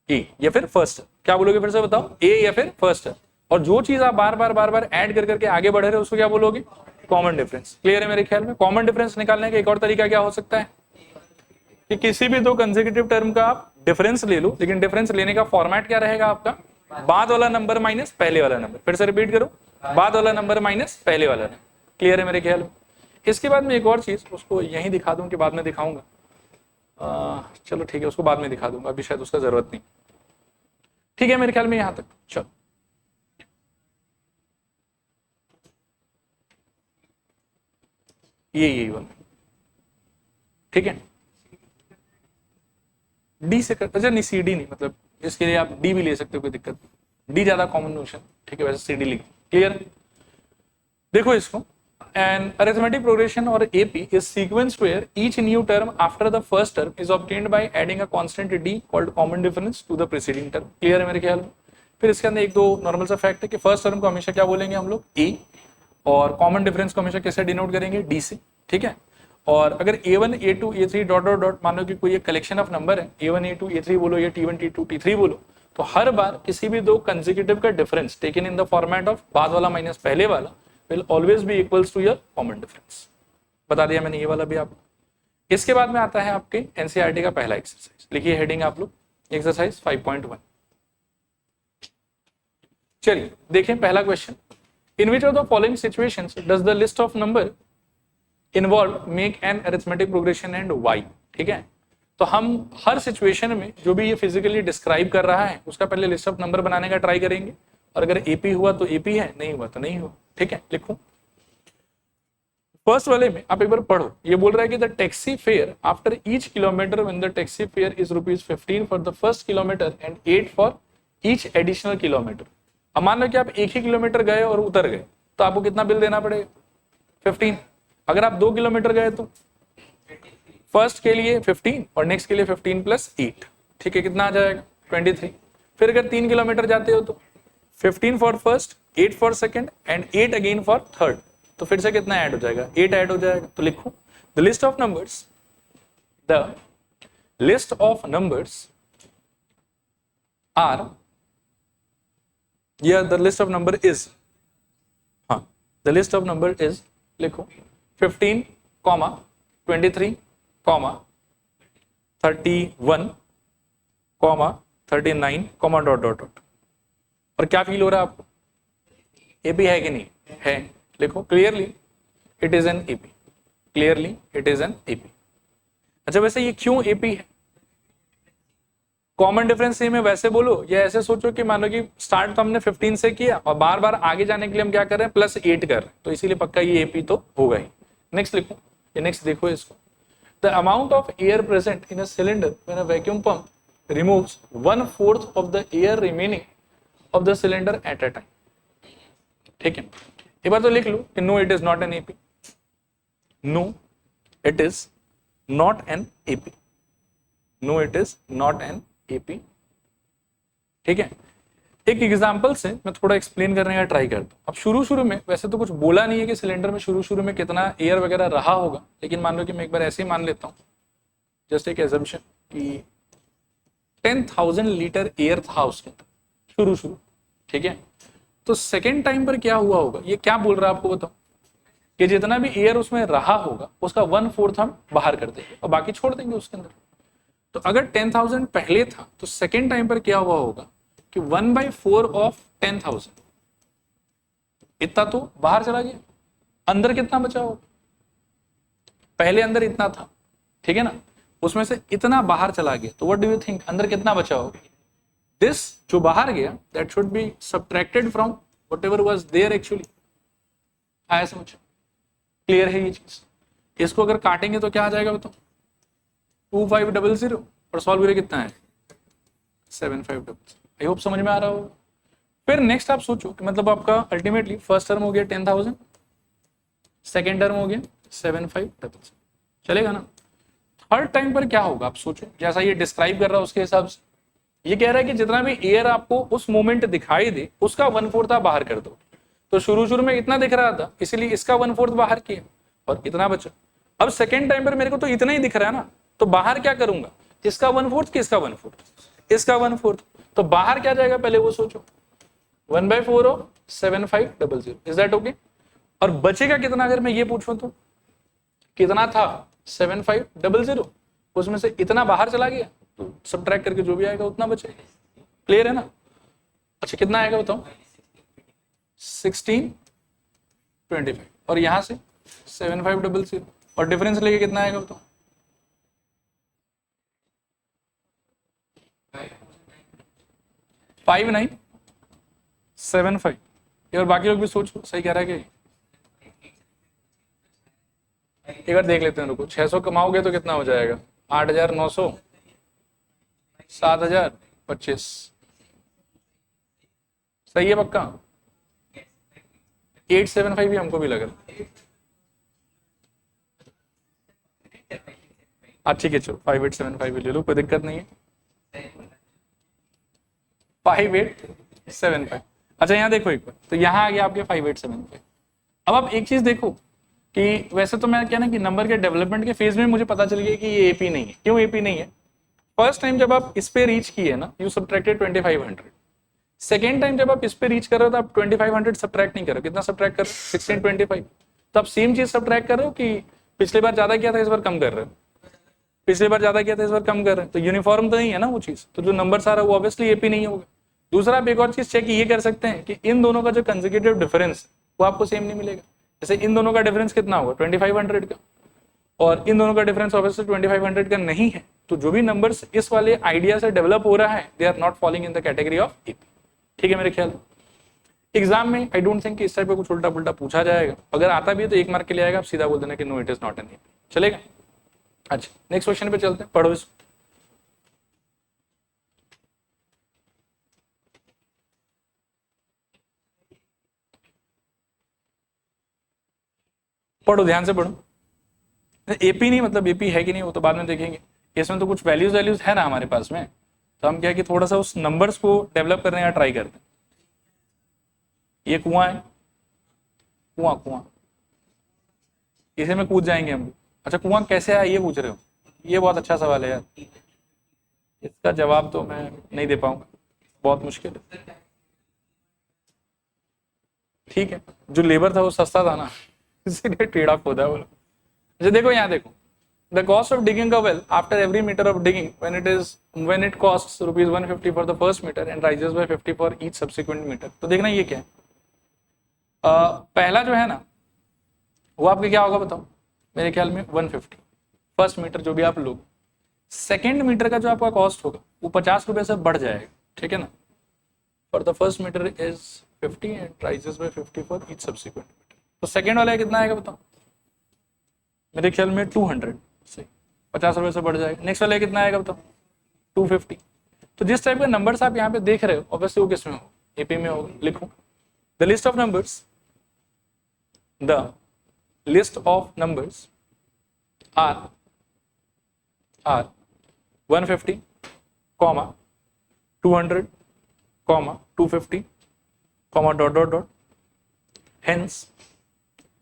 ए या फिर फर्स्ट। क्या बोलोगे फिर से बताओ, ए या फिर फर्स्ट। और जो चीज आप बार बार ऐड कर करके आगे बढ़ रहे हो उसको क्या बोलोगे, कॉमन डिफरेंस। क्लियर है मेरे ख्याल में। कॉमन डिफरेंस निकालने का एक और तरीका क्या हो सकता है कि किसी भी दो कंसेक्यूटिव टर्म का आप डिफरेंस ले लो, लेकिन डिफरेंस लेने का फॉर्मेट क्या रहेगा आपका, बाद वाला नंबर माइनस पहले वाला नंबर। फिर से रिपीट करो, बाद वाला नंबर माइनस पहले वाला नंबर। क्लियर है मेरे ख्याल में। इसके बाद में एक और चीज, उसको यहीं दिखा दूं कि बाद में दिखाऊंगा, चलो ठीक है उसको बाद में दिखा दूंगा, अभी शायद उसका जरूरत नहीं। ठीक है मेरे ख्याल में यहां तक। चलो यही वाला, ठीक है। डी से कर, अच्छा नहीं सी डी नहीं, मतलब इसके लिए आप डी भी ले सकते हो, कोई दिक्कत नहीं। डी ज्यादा कॉमन नोशन, ठीक है, वैसे सी डी लिख। क्लियर। देखो इसको, एन अरिथमेटिक प्रोग्रेशन और AP is sequence where each new term after the first term is obtained by adding a constant d called common difference to the preceding term. Clear है मेरे ख्याल में। फिर इसके अंदर एक दो नॉर्मल सा फैक्ट है कि फर्स्ट टर्म को हमेशा क्या बोलेंगे हम लोग, ए, और कॉमन डिफरेंस को हमेशा कैसे डिनोट करेंगे, डी से। ठीक है, और अगर a1 a2 a3 dot dot dot मान लो कि कोई एक कलेक्शन ऑफ नंबर है, a1 a2 a3 बोलो या t1 t2 t3 बोलो, तो हर बार किसी भी दो कंसेक्यूटिव का difference taken in the format of बाद वाला माइनस पहले वाला will always be equals to your common difference. बता दिया मैंने ये वाला भी आपको। इसके बाद में आता है आपके एनसीईआरटी का पहला एक्सरसाइज, लिखिए हेडिंग आप लोग, एक्सरसाइज 5.1। चलिए देखें पहला question, in which of the following situations does the list of number involve make an arithmetic progression and why. ठीक है, तो हम हर सिचुएशन में जो भी ये फिजिकली डिस्क्राइब कर रहा है उसका पहले लिस्ट ऑफ नंबर बनाने का ट्राई करेंगे, और अगर एपी हुआ तो एपी है, नहीं हुआ तो नहीं हुआ। ठीक है, लिखूं। फर्स्ट वाले में आप एक बार पढ़ो, ये बोल रहा है कि the taxi fare after each kilometre when the taxi fare is ₹15 for the first kilometre and 8 for each additional kilometre. अब मान लो कि आप एक ही किलोमीटर गए और उतर गए, तो आपको कितना बिल देना पड़ेगा, 15। अगर आप 2 किलोमीटर गए तो फर्स्ट के लिए 15 और नेक्स्ट के लिए 15 + 8, ठीक है, कितना आ जाएगा, 23। फिर अगर 3 किलोमीटर जाते हो तो 15 for first, 8 for second and 8 again for third. तो फिर से कितना ऐड हो जाएगा? 8 ऐड हो जाएगा। तो लिखो the list of numbers, the list of numbers are, या the list of number is, हाँ the list of number is, लिखो 15, 23, 31, 39, डॉट डॉट डॉट। और क्या फील हो रहा है आपको? एपी है कि नहीं है? लिखो clearly it is an AP, clearly it is an AP. अच्छा वैसे ये क्यों एपी है? कॉमन डिफरेंस सेम है वैसे बोलो, या ऐसे सोचो कि मान लो कि स्टार्ट तो हमने 15 से किया और बार बार आगे जाने के लिए हम क्या कर रहे हैं? +8 कर रहे हैं, तो इसीलिए पक्का ये एपी तो होगा ही। नेक्स्ट लिखो, ये नेक्स्ट देखो इसको, the amount of air present in a cylinder when a vacuum pump removes 1/4 of the air remaining of the cylinder at a time. ठीक है, एक बार तो लिख लो कि no it is not an AP, no it is not an AP, no it is not an AP. ठीक है, एक एग्जांपल से मैं थोड़ा एक्सप्लेन करने का ट्राई करता हूं। अब शुरू में वैसे तो कुछ बोला नहीं है कि सिलेंडर में शुरू में कितना एयर वगैरह रहा होगा, लेकिन मान लो कि मैं एक बार ऐसे ही मान लेता हूं, जस्ट एक एजम्पशन कि 10,000 लीटर एयर था उसके अंदर शुरू। ठीक है, तो सेकेंड टाइम पर क्या हुआ होगा? ये क्या बोल रहा है आपको बताओ, कि जितना भी एयर उसमें रहा होगा उसका 1/4 हम बाहर कर देंगे और बाकी छोड़ देंगे उसके अंदर। तो अगर 10,000 पहले था तो सेकेंड टाइम पर क्या हुआ होगा कि 1/4 ऑफ 10,000 इतना तो बाहर चला गया, अंदर कितना बचा होगा? पहले अंदर इतना था, ठीक है ना, उसमें से इतना बाहर चला गया, तो व्हाट डू यू थिंक अंदर कितना बचा होगा? दिस जो बाहर गया that should be subtracted from whatever was there actually. आया समझ? क्लियर है ये चीज? इसको अगर काटेंगे तो क्या आ जाएगा बताओ? 2500 और सॉल्व करें कितना है? 7500। आई होप समझ में आ रहा हो। फिर नेक्स्ट आप सोचो कि मतलब आपका अल्टीमेटली फर्स्ट टर्म हो गया 10,000, सेकेंड टर्म हो गया 7500, चलेगा ना? थर्ड टाइम पर क्या होगा आप सोचो, जैसा ये डिस्क्राइब कर रहा है उसके हिसाब से ये कह रहा है कि जितना भी एयर आपको उस मोमेंट दिखाई दे उसका 1/4 आप बाहर कर दो। तो शुरू में इतना दिख रहा था, इसीलिए इसका 1/4 बाहर किया और इतना बचा। अब सेकेंड टाइम पर मेरे को तो इतना ही दिख रहा है ना, तो बाहर क्या करूंगा? इसका 1/4, किसका 1/4? इसका 1/4। तो बाहर क्या जाएगा पहले वो सोचो, 1/4 ऑफ 7500, इज दैट ओके? और बचेगा कितना अगर मैं ये पूछूं तो? कितना था 7500, उसमें से इतना बाहर चला गया तो सबट्रैक्ट करके जो भी आएगा उतना बचेगा। क्लियर है ना? अच्छा कितना आएगा बताओ? 1625 और यहां से 7500 और डिफरेंस लेके कितना आएगा बताओ? 5975। और बाकी लोग भी सोचो, सही कह रहा है कि? एक बार देख लेते हैं, रुको। 600 कमाओगे तो कितना हो जाएगा? 8,900, 7,025। सही है पक्का? 875 भी हमको भी लग रहा है। ठीक है चलो 5875 ले लो, कोई दिक्कत नहीं है। 5875। अच्छा यहाँ देखो एक बार, तो यहाँ आ गया आपके 5875। अब आप एक चीज देखो कि वैसे तो मैं क्या ना कि नंबर के डेवलपमेंट के फेज में मुझे पता चल गया कि ये एपी नहीं है। क्यों एपी नहीं है? फर्स्ट टाइम जब आप इस पे रीच किए ना, यू सबट्रैक्टेड 2500। सेकेंड टाइम जब आप इस पे रीच कर रहे हो तो आप 2500 सबट्रैक्ट नहीं कर रहे हो। कितना सबट्रैक्ट कर रहे हो? 1625। तो आप सेम चीज सबट्रैक्ट कर रहे हो कि पिछले बार ज्यादा किया था इस बार कम कर रहे हो? पिछली बार ज्यादा किया था इस बार कम कर रहे हैं, तो यूनिफॉर्म तो नहीं है ना वो चीज। तो जो नंबर आ रहा है वो ऑब्वियसली एपी नहीं होगा। दूसरा आप एक और चीज चेक ये कर सकते हैं कि इन दोनों का जो कंसेक्यूटिव डिफरेंस वो आपको सेम नहीं मिलेगा। जैसे इन दोनों का डिफरेंस कितना होगा? 2500 का, और इन दोनों का डिफरेंस ऑब्वियसली 2500 का नहीं है। तो जो भी नंबर्स इस वाले आइडिया से डेवलप हो रहा है they are not following in the category of AP. ठीक है मेरे ख्याल? एग्जाम में आई डोंट थिंक इस टाइप का कुछ उल्टा पुल्टा पूछा जाएगा। अगर आता भी है तो 1 मार्क के लिए आएगा, आप सीधा बोल देना कि no it is not an AP. चलेगा? अच्छा नेक्स्ट क्वेश्चन पे चलते हैं, पढ़ो इसको। पढ़ो ध्यान से पढ़ो। एपी नहीं मतलब एपी है कि नहीं वो तो बाद में देखेंगे। इसमें तो कुछ वैल्यूज है ना हमारे पास में, तो हम क्या है कि थोड़ा सा उस नंबर्स को डेवलप करने का ट्राई करते हैं। ये कुआं है, कुआं कुआं, इसे में कूद जाएंगे हम। अच्छा कुआं कैसे आया ये पूछ रहे हो, ये बहुत अच्छा सवाल है यार, इसका जवाब तो मैं नहीं दे पाऊंगा, बहुत मुश्किल है। ठीक है, जो लेबर था वो सस्ता था ना, इसीलिए टेढ़ा खोदा बोला। अच्छा देखो यहाँ देखो, the cost of digging a well after every meter of digging when it costs rupees 150 for the first meter and rises by 50 for each subsequent meter। तो देखना ये क्या है, पहला जो है ना वो आपके क्या होगा बताओ, मेरे ख्याल में 150 फर्स्ट मीटर जो भी आप लोग। सेकेंड मीटर का जो आपका कॉस्ट होगा वो 50 रुपए से बढ़ जाएगा, ठीक है ना। For the first metre is 50 and rises by 50 for each subsequent metre. तो सेकेंड वाला कितना आएगा बताओ, मेरे ख्याल में 200 सही, 50 रुपए से बढ़ जाएगा। नेक्स्ट वाला कितना आएगा बताओ, 250। तो जिस टाइप के नंबर्स आप यहाँ पे देख रहे हो ऑब्वियसली वो किस में हो, एपी में होगा। लिखो the list of numbers, the list of numbers are 150, 200, 250, dot dot dot, hence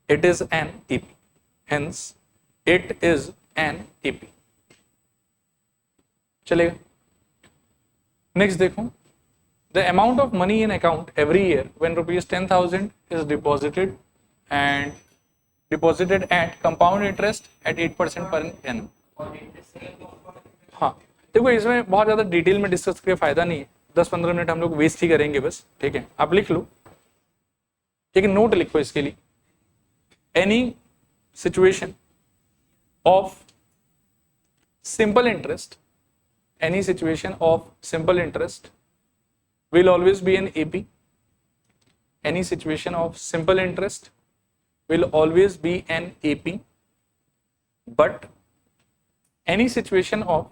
it is an EP, hence it is an EP। चलेगा। नेक्स्ट देखो, the amount of money in account every year when rupees 10,000 is deposited at compound interest at 8% per annum. हाँ देखो इसमें बहुत ज्यादा detail में discuss करके फायदा नहीं है, 10-15 मिनट हम लोग वेस्ट ही करेंगे बस, ठीक है। आप लिख लो, एक नोट लिखो इसके लिए, any situation of simple interest, any situation of simple interest will always be an AP, any situation of simple interest will always be an AP, but any situation of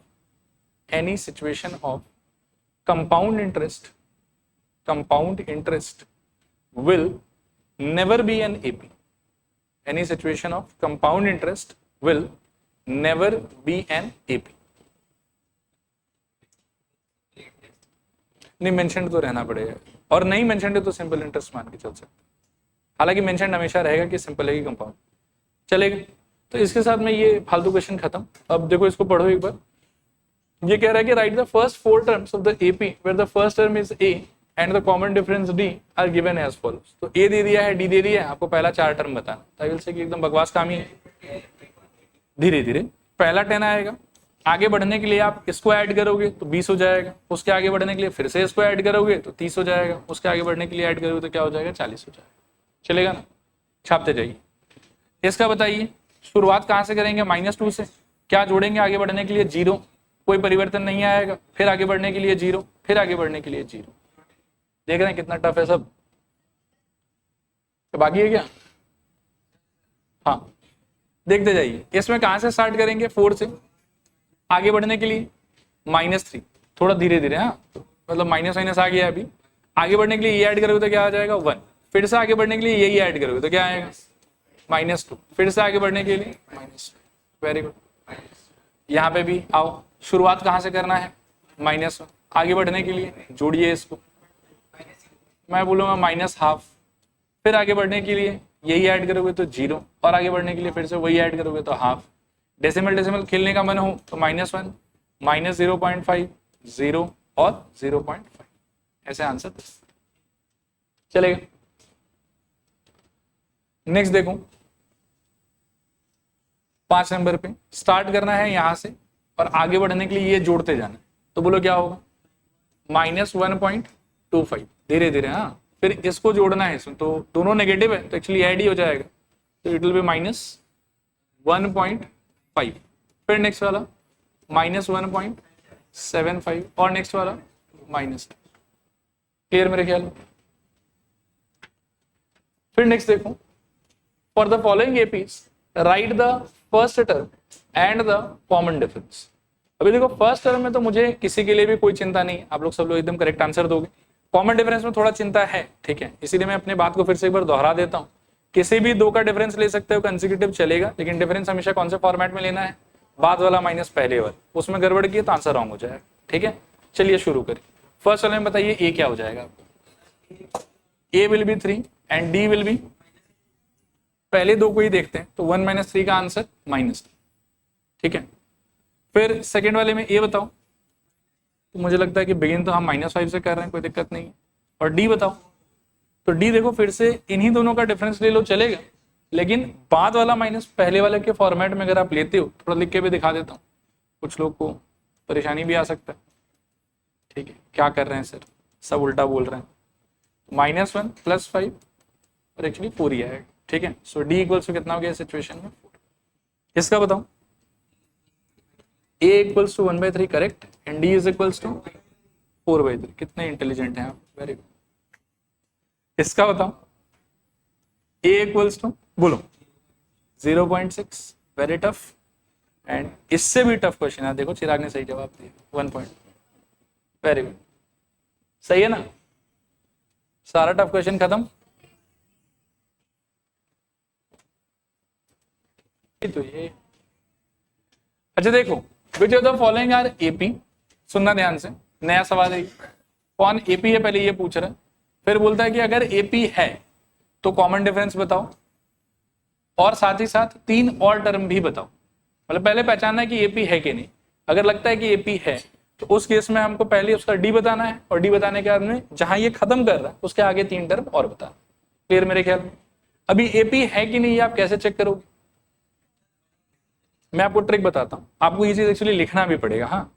compound interest will never be an AP, any situation of compound interest will never be an AP। नहीं mentioned तो रहना पड़ेगा, और नहीं mentioned है तो simple interest मान के चल सकते, हालांकि मेंशन्ड हमेशा रहेगा कि सिंपल है कि कंपाउंड, चलेगा। तो इसके साथ में ये फालतू क्वेश्चन खत्म। अब देखो इसको पढ़ो एक बार, ये कह रहा है कि write the first 4 terms of the AP where the first term is a and the common difference d are given as follows. तो ए दे दिया है, डी दे दिया है, आपको पहला 4 टर्म बताना। ताकि से कि एकदम बकवास काम ही है। धीरे धीरे पहला 10 आएगा, आगे बढ़ने के लिए आप इसको ऐड करोगे तो 20 हो जाएगा, उसके आगे बढ़ने के लिए फिर से इसको ऐड करोगे तो 30 हो जाएगा, उसके आगे बढ़ने के लिए ऐड करोगे तो क्या हो जाएगा, 40 हो जाएगा। चलेगा ना, छापते जाइए। इसका बताइए शुरुआत कहाँ से करेंगे, -2 से। क्या जोड़ेंगे आगे बढ़ने के लिए, 0, कोई परिवर्तन नहीं आएगा, फिर आगे बढ़ने के लिए 0, फिर आगे बढ़ने के लिए 0। देख रहे हैं कितना टफ है सब, तो बाकी है क्या। हाँ देखते जाइए, इसमें कहां से स्टार्ट करेंगे, 4 से। आगे बढ़ने के लिए -3, थोड़ा धीरे धीरे, हाँ मतलब माइनस आ गया अभी। आगे बढ़ने के लिए ये ऐड करोगे तो क्या आ जाएगा 1, फिर से आगे बढ़ने के लिए यही ऐड करोगे तो क्या आएगा -2, फिर से आगे बढ़ने के लिए -2। Very good. यहाँ पे भी आओ, शुरुआत कहाँ से करना है, -1। आगे बढ़ने के लिए जोड़िए इसको, मैं बोलूंगा -12, फिर आगे बढ़ने के लिए यही ऐड करोगे तो 0, और आगे बढ़ने के लिए फिर से वही ऐड करोगे तो हाफ। डेसिमल खेलने का मन हो तो -1, -0.5, 0 और 0.5, ऐसे आंसर चलेगा। नेक्स्ट देखो, 5 नंबर पे स्टार्ट करना है यहां से और आगे बढ़ने के लिए ये जोड़ते जाना है। तो बोलो क्या होगा, -1.25, धीरे धीरे। हाँ फिर इसको जोड़ना है इसमें, तो दोनों नेगेटिव है तो एक्चुअली ऐड ही हो जाएगा, तो इट विल बी -1.5। फिर नेक्स्ट वाला -1.75 और नेक्स्ट वाला -2। क्लियर मेरे ख्याल में। फिर नेक्स्ट देखो, for the following APs right the first term and the common difference. अभी देखो फर्स्ट टर्म में तो मुझे किसी के लिए भी कोई चिंता नहीं है, आप लोग सब लोग एकदम करेक्ट आंसर दोगे। कॉमन डिफरेंस में थोड़ा चिंता है, ठीक है, इसीलिए मैं अपनी बात को फिर से एक बार दोहरा देता हूँ। किसी भी 2 का डिफरेंस ले सकते हो, कंसेक्यूटिव चलेगा, लेकिन डिफरेंस हमेशा कौन से फॉर्मेट में लेना है, बाद वाला माइनस पहले वाला। उसमें गड़बड़ की तो आंसर रॉन्ग हो जाएगा, ठीक है। चलिए शुरू करिए। फर्स्ट वाले में बताइए ए क्या हो जाएगा। A will be 3 and D will be, पहले दो को ही देखते हैं तो 1 - 3 का आंसर -3, ठीक है। फिर सेकेंड वाले में ए बताओ, तो मुझे लगता है कि बिगिन तो हम -5 से कर रहे हैं, कोई दिक्कत नहीं है। और डी बताओ, तो डी देखो फिर से इन्हीं दोनों का डिफरेंस ले लो चलेगा, लेकिन बाद वाला माइनस पहले वाले के फॉर्मेट में अगर आप लेते हो, थोड़ा लिख के भी दिखा देता हूँ, कुछ लोग को परेशानी भी आ सकता है, ठीक है। क्या कर रहे हैं सर, सब उल्टा बोल रहे हैं। -1 + 5 और एक्चुअली 4 ही आएगा, ठीक है। सो डी इक्वल्स टू कितना हो गया सिचुएशन में 4। इसका बताओ, a equals to 1/3 correct and d is equals to 4/3। कितने इंटेलिजेंट हैं आप, वेरी गुड। इसका बताओ, a इक्वल्स टू बोलो 0.6, वेरी टफ। एंड इससे भी टफ क्वेश्चन है, देखो चिराग ने सही जवाब दिया 1 पॉइंट, वेरी गुड, सही है ना। सारा टफ क्वेश्चन खत्म। तो ये अच्छा देखो, which of the following are AP, सुनना ध्यान से, नया सवाल है, कौन एपी है पहले ये पूछ रहा है। फिर बोलता है कि अगर एपी है तो कॉमन डिफरेंस बताओ और साथ ही साथ 3 और टर्म भी बताओ। मतलब पहले पहचानना है कि एपी है कि नहीं, अगर लगता है कि एपी है तो उस केस में हमको पहले उसका डी बताना है, और डी बताने के बाद में जहां ये खत्म कर रहा है उसके आगे 3 टर्म और बताना। क्लियर मेरे ख्याल में। अभी एपी है कि नहीं ये आप कैसे चेक करोगे, मैं आपको ट्रिक बताता हूं। आपको ये चीज एक्चुअली लिखना भी पड़ेगा, हाँ,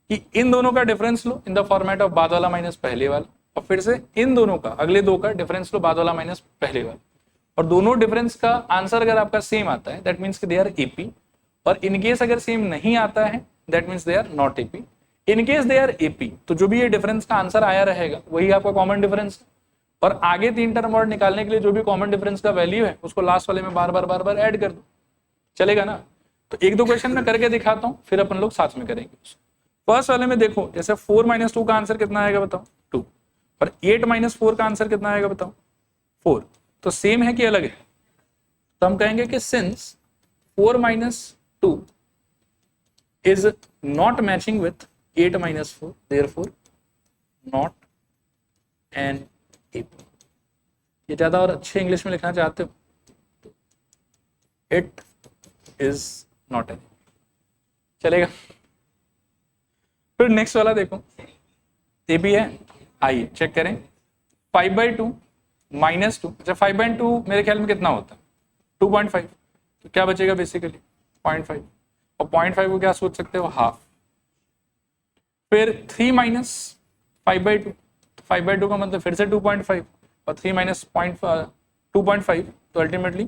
कि इन दोनों का difference low in the format of बाद वाला माइनस पहले वाला, और फिर से इन दोनों का अगले दो का डिफरेंस लो बाद वाला माइनस पहले वाला, और दोनों डिफरेंस का आंसर अगर आपका सेम आता है दैट मीन्स कि दे आर एपी, और इनकेस अगर सेम नहीं आता है that means they are not AP. In case they are AP तो जो भी ये डिफरेंस का आंसर आया रहेगा वही आपका कॉमन डिफरेंस है, और आगे 3 टर्म और निकालने के लिए जो भी कॉमन डिफरेंस का वैल्यू है उसको लास्ट वाले में बार बार ऐड कर दो, चलेगा ना। तो 1-2 क्वेश्चन में करके दिखाता हूं, फिर अपन लोग साथ में करेंगे। फर्स्ट वाले में देखो, जैसे 4 - 2 का आंसर कितना आएगा बताओ 2, और 8 - 4 का आंसर कितना आएगा बताओ 4। तो सेम है कि अलग है, तो हम कहेंगे कि since 4 - 2 is not matching with 8 - 4 therefore not an AP. ये ज्यादा और अच्छे इंग्लिश में लिखना चाहते हो, इट इज नॉट एन, चलेगा। फिर नेक्स्ट वाला देखो, ए भी है, आइए चेक करें। 5/2 - 2, अच्छा 5/2 मेरे ख्याल में कितना होता है 2.5, तो क्या बचेगा बेसिकली 0.5, और 0.5 को क्या सोच सकते हो हाफ। फिर 3 - 5/2, 5/2 का मतलब फिर से 2.5, और 3 - 2.5 तो अल्टीमेटली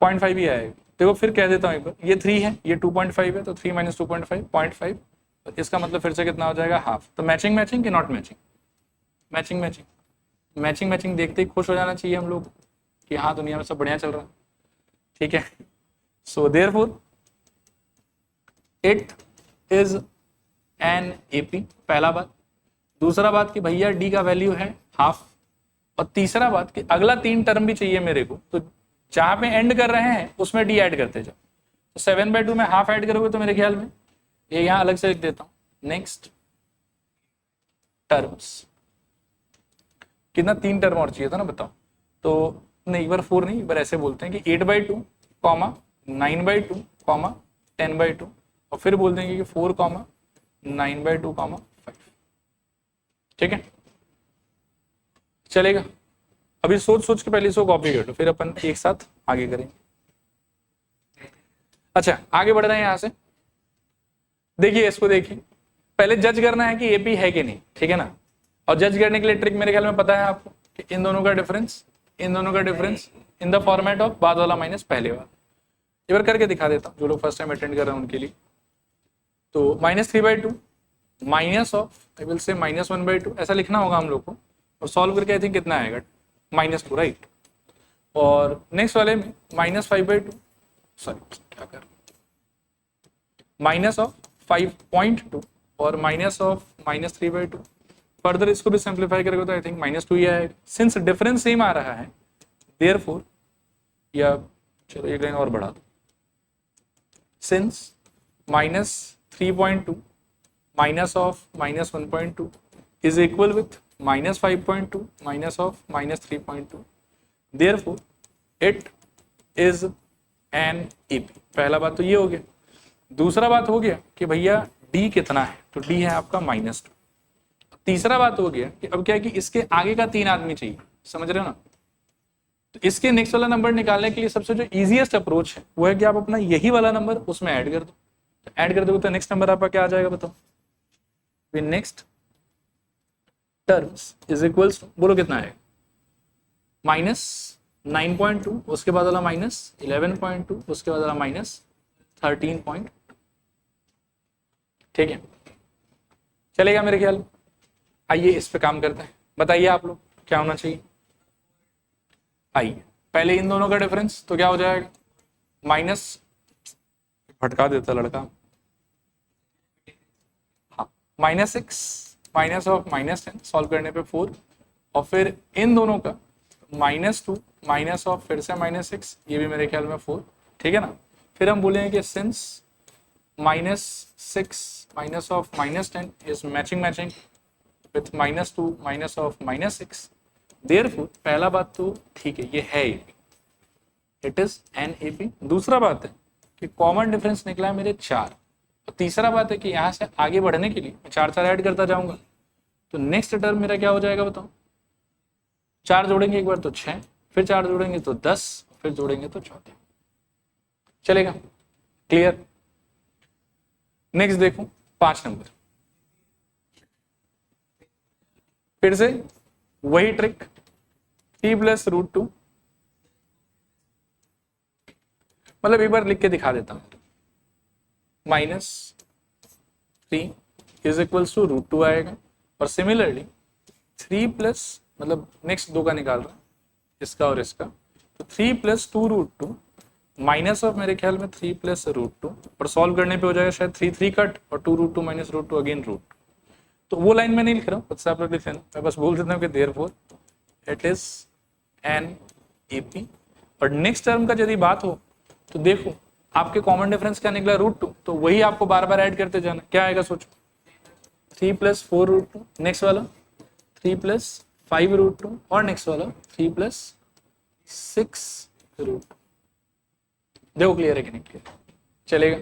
0.5 ही आएगा। देखो फिर कह देता हूँ एक बार, ये 3 है ये 2.5 है, तो 3 - 2.5 0.5, तो इसका मतलब फिर से कितना हो जाएगा हाफ। तो मैचिंग मैचिंग कि not matching, matching matching, matching matching देखते ही खुश हो जाना चाहिए हम लोग कि हाँ दुनिया में सब बढ़िया चल रहा है, ठीक है। So therefore it is an AP, पहला बात। दूसरा बात कि भैया डी का वैल्यू है हाफ, और तीसरा बात कि अगला 3 टर्म भी चाहिए मेरे को, तो जहां पे एंड कर रहे हैं उसमें डी ऐड करते जाओ। तो 7/2 में हाफ ऐड करोगे तो मेरे ख्याल में ये यहां अलग से लिख देता हूं। नेक्स्ट टर्म्स, कितना 3 टर्म और चाहिए था ना बताओ, तो नहीं, एक बार 4 नहीं, एक बार ऐसे बोलते हैं कि 8/2, 9/2, 10/2, और फिर बोल देंगे कि 4, 9/2, 5, ठीक है, चलेगा। अभी सोच सोच के पहले इसको कॉपी कर लो, फिर अपन एक साथ आगे करेंगे। अच्छा आगे बढ़ रहे हैं यहां से, देखिए इसको देखिए, पहले जज करना है कि एपी है कि नहीं, ठीक है ना। और जज करने के लिए ट्रिक मेरे ख्याल में पता है आपको कि इन दोनों का डिफरेंस, इन दोनों का difference in the format of बाद वाला माइनस पहले वाला। एक बार करके दिखा देता हूँ जो लोग फर्स्ट टाइम अटेंड कर रहे हैं उनके लिए। तो -3/2 minus of, I will say -1/2 ऐसा लिखना होगा हम लोग को, और सॉल्व करके आई थिंक कितना आएगा -2, राइट। और नेक्स्ट वाले में -5/2, सॉरी क्या कर, माइनस ऑफ 5.2 और माइनस ऑफ -3/2। फर्दर इसको भी सिंप्लीफाई करेगा तो आई थिंक -2 ही आएगा, सिंस डिफरेंस सेम आ रहा है देयरफॉर, या चलो एक लाइन और बढ़ा दो, since -3.2 minus of -1.2 is equal with -5.2 minus of -3.2, therefore it is an AP. पहला बात तो ये हो गया। दूसरा बात हो गया कि भैया डी कितना है, तो डी है आपका -2। तीसरा बात हो गया कि अब क्या है कि इसके आगे का 3 आदमी चाहिए, समझ रहे हो ना। तो इसके नेक्स्ट वाला नंबर निकालने के लिए सबसे जो इजीएस्ट अप्रोच है वो है कि आप अपना यही वाला नंबर उसमें ऐड कर दो। तो ऐड कर दोगे तो नेक्स्ट नंबर आपका क्या आ जाएगा बताओ। नेक्स्ट टर्म्स इज इक्वल्स, बोलो कितना है, -9.2, उसके बाद वाला -11.2, उसके बाद वाला -13.2। ठीक है, चलेगा मेरे ख्याल। आइए इस पे काम करते हैं, बताइए आप लोग क्या होना चाहिए। आइए पहले इन दोनों का डिफरेंस तो क्या हो जाएगा, माइनस, भटका देता लड़का, हाँ, -6 माइनस ऑफ -10, सॉल्व करने पे 4, और फिर इन दोनों का -2 माइनस ऑफ फिर से -6, ये भी मेरे ख्याल में 4। ठीक है ना। फिर हम बोलेंगे कि since -6 minus of -10 is matching with -2 minus of -6, therefore पहला बात तो ठीक है, ये है AP, it is an AP. दूसरा बात है कि कॉमन डिफरेंस निकला है मेरे 4, और तीसरा बात है कि यहाँ से आगे बढ़ने के लिए मैं 4 ऐड करता जाऊंगा। तो नेक्स्ट टर्म मेरा क्या हो जाएगा बताओ, 4 जोड़ेंगे एक बार तो 6, फिर 4 जोड़ेंगे तो 10, फिर जोड़ेंगे तो 14। चलेगा, क्लियर। नेक्स्ट देखो 5 नंबर, फिर से वही ट्रिक, 3 + √2, मतलब एक बार लिख के दिखा देता हूं, -3 इज इक्वल्स टू √2 आएगा, और सिमिलरली 3 प्लस, मतलब नेक्स्ट दो का निकाल रहा, इसका और इसका, तो 3 + 2√2 माइनस ऑफ मेरे ख्याल में 3 + √2, और सॉल्व करने पे हो जाएगा शायद 3 कट, और 2√2 - √2 अगेन √2। तो वो लाइन मैं नहीं लिख रहा हूँ, उससे आप लोग लिख लेना, मैं बस बोल देता हूँ कि therefore it is an AP. और नेक्स्ट टर्म का यदि बात हो तो देखो आपके कॉमन डिफरेंस क्या निकला, √2, तो वही आपको बार बार ऐड करते जाना। क्या आएगा सोचो, 3 + 4√2, नेक्स्ट वाला 3 + 5√2, और नेक्स्ट वाला 3 + 6√2। देखो क्लियर है कि नहीं क्लियर, चलेगा।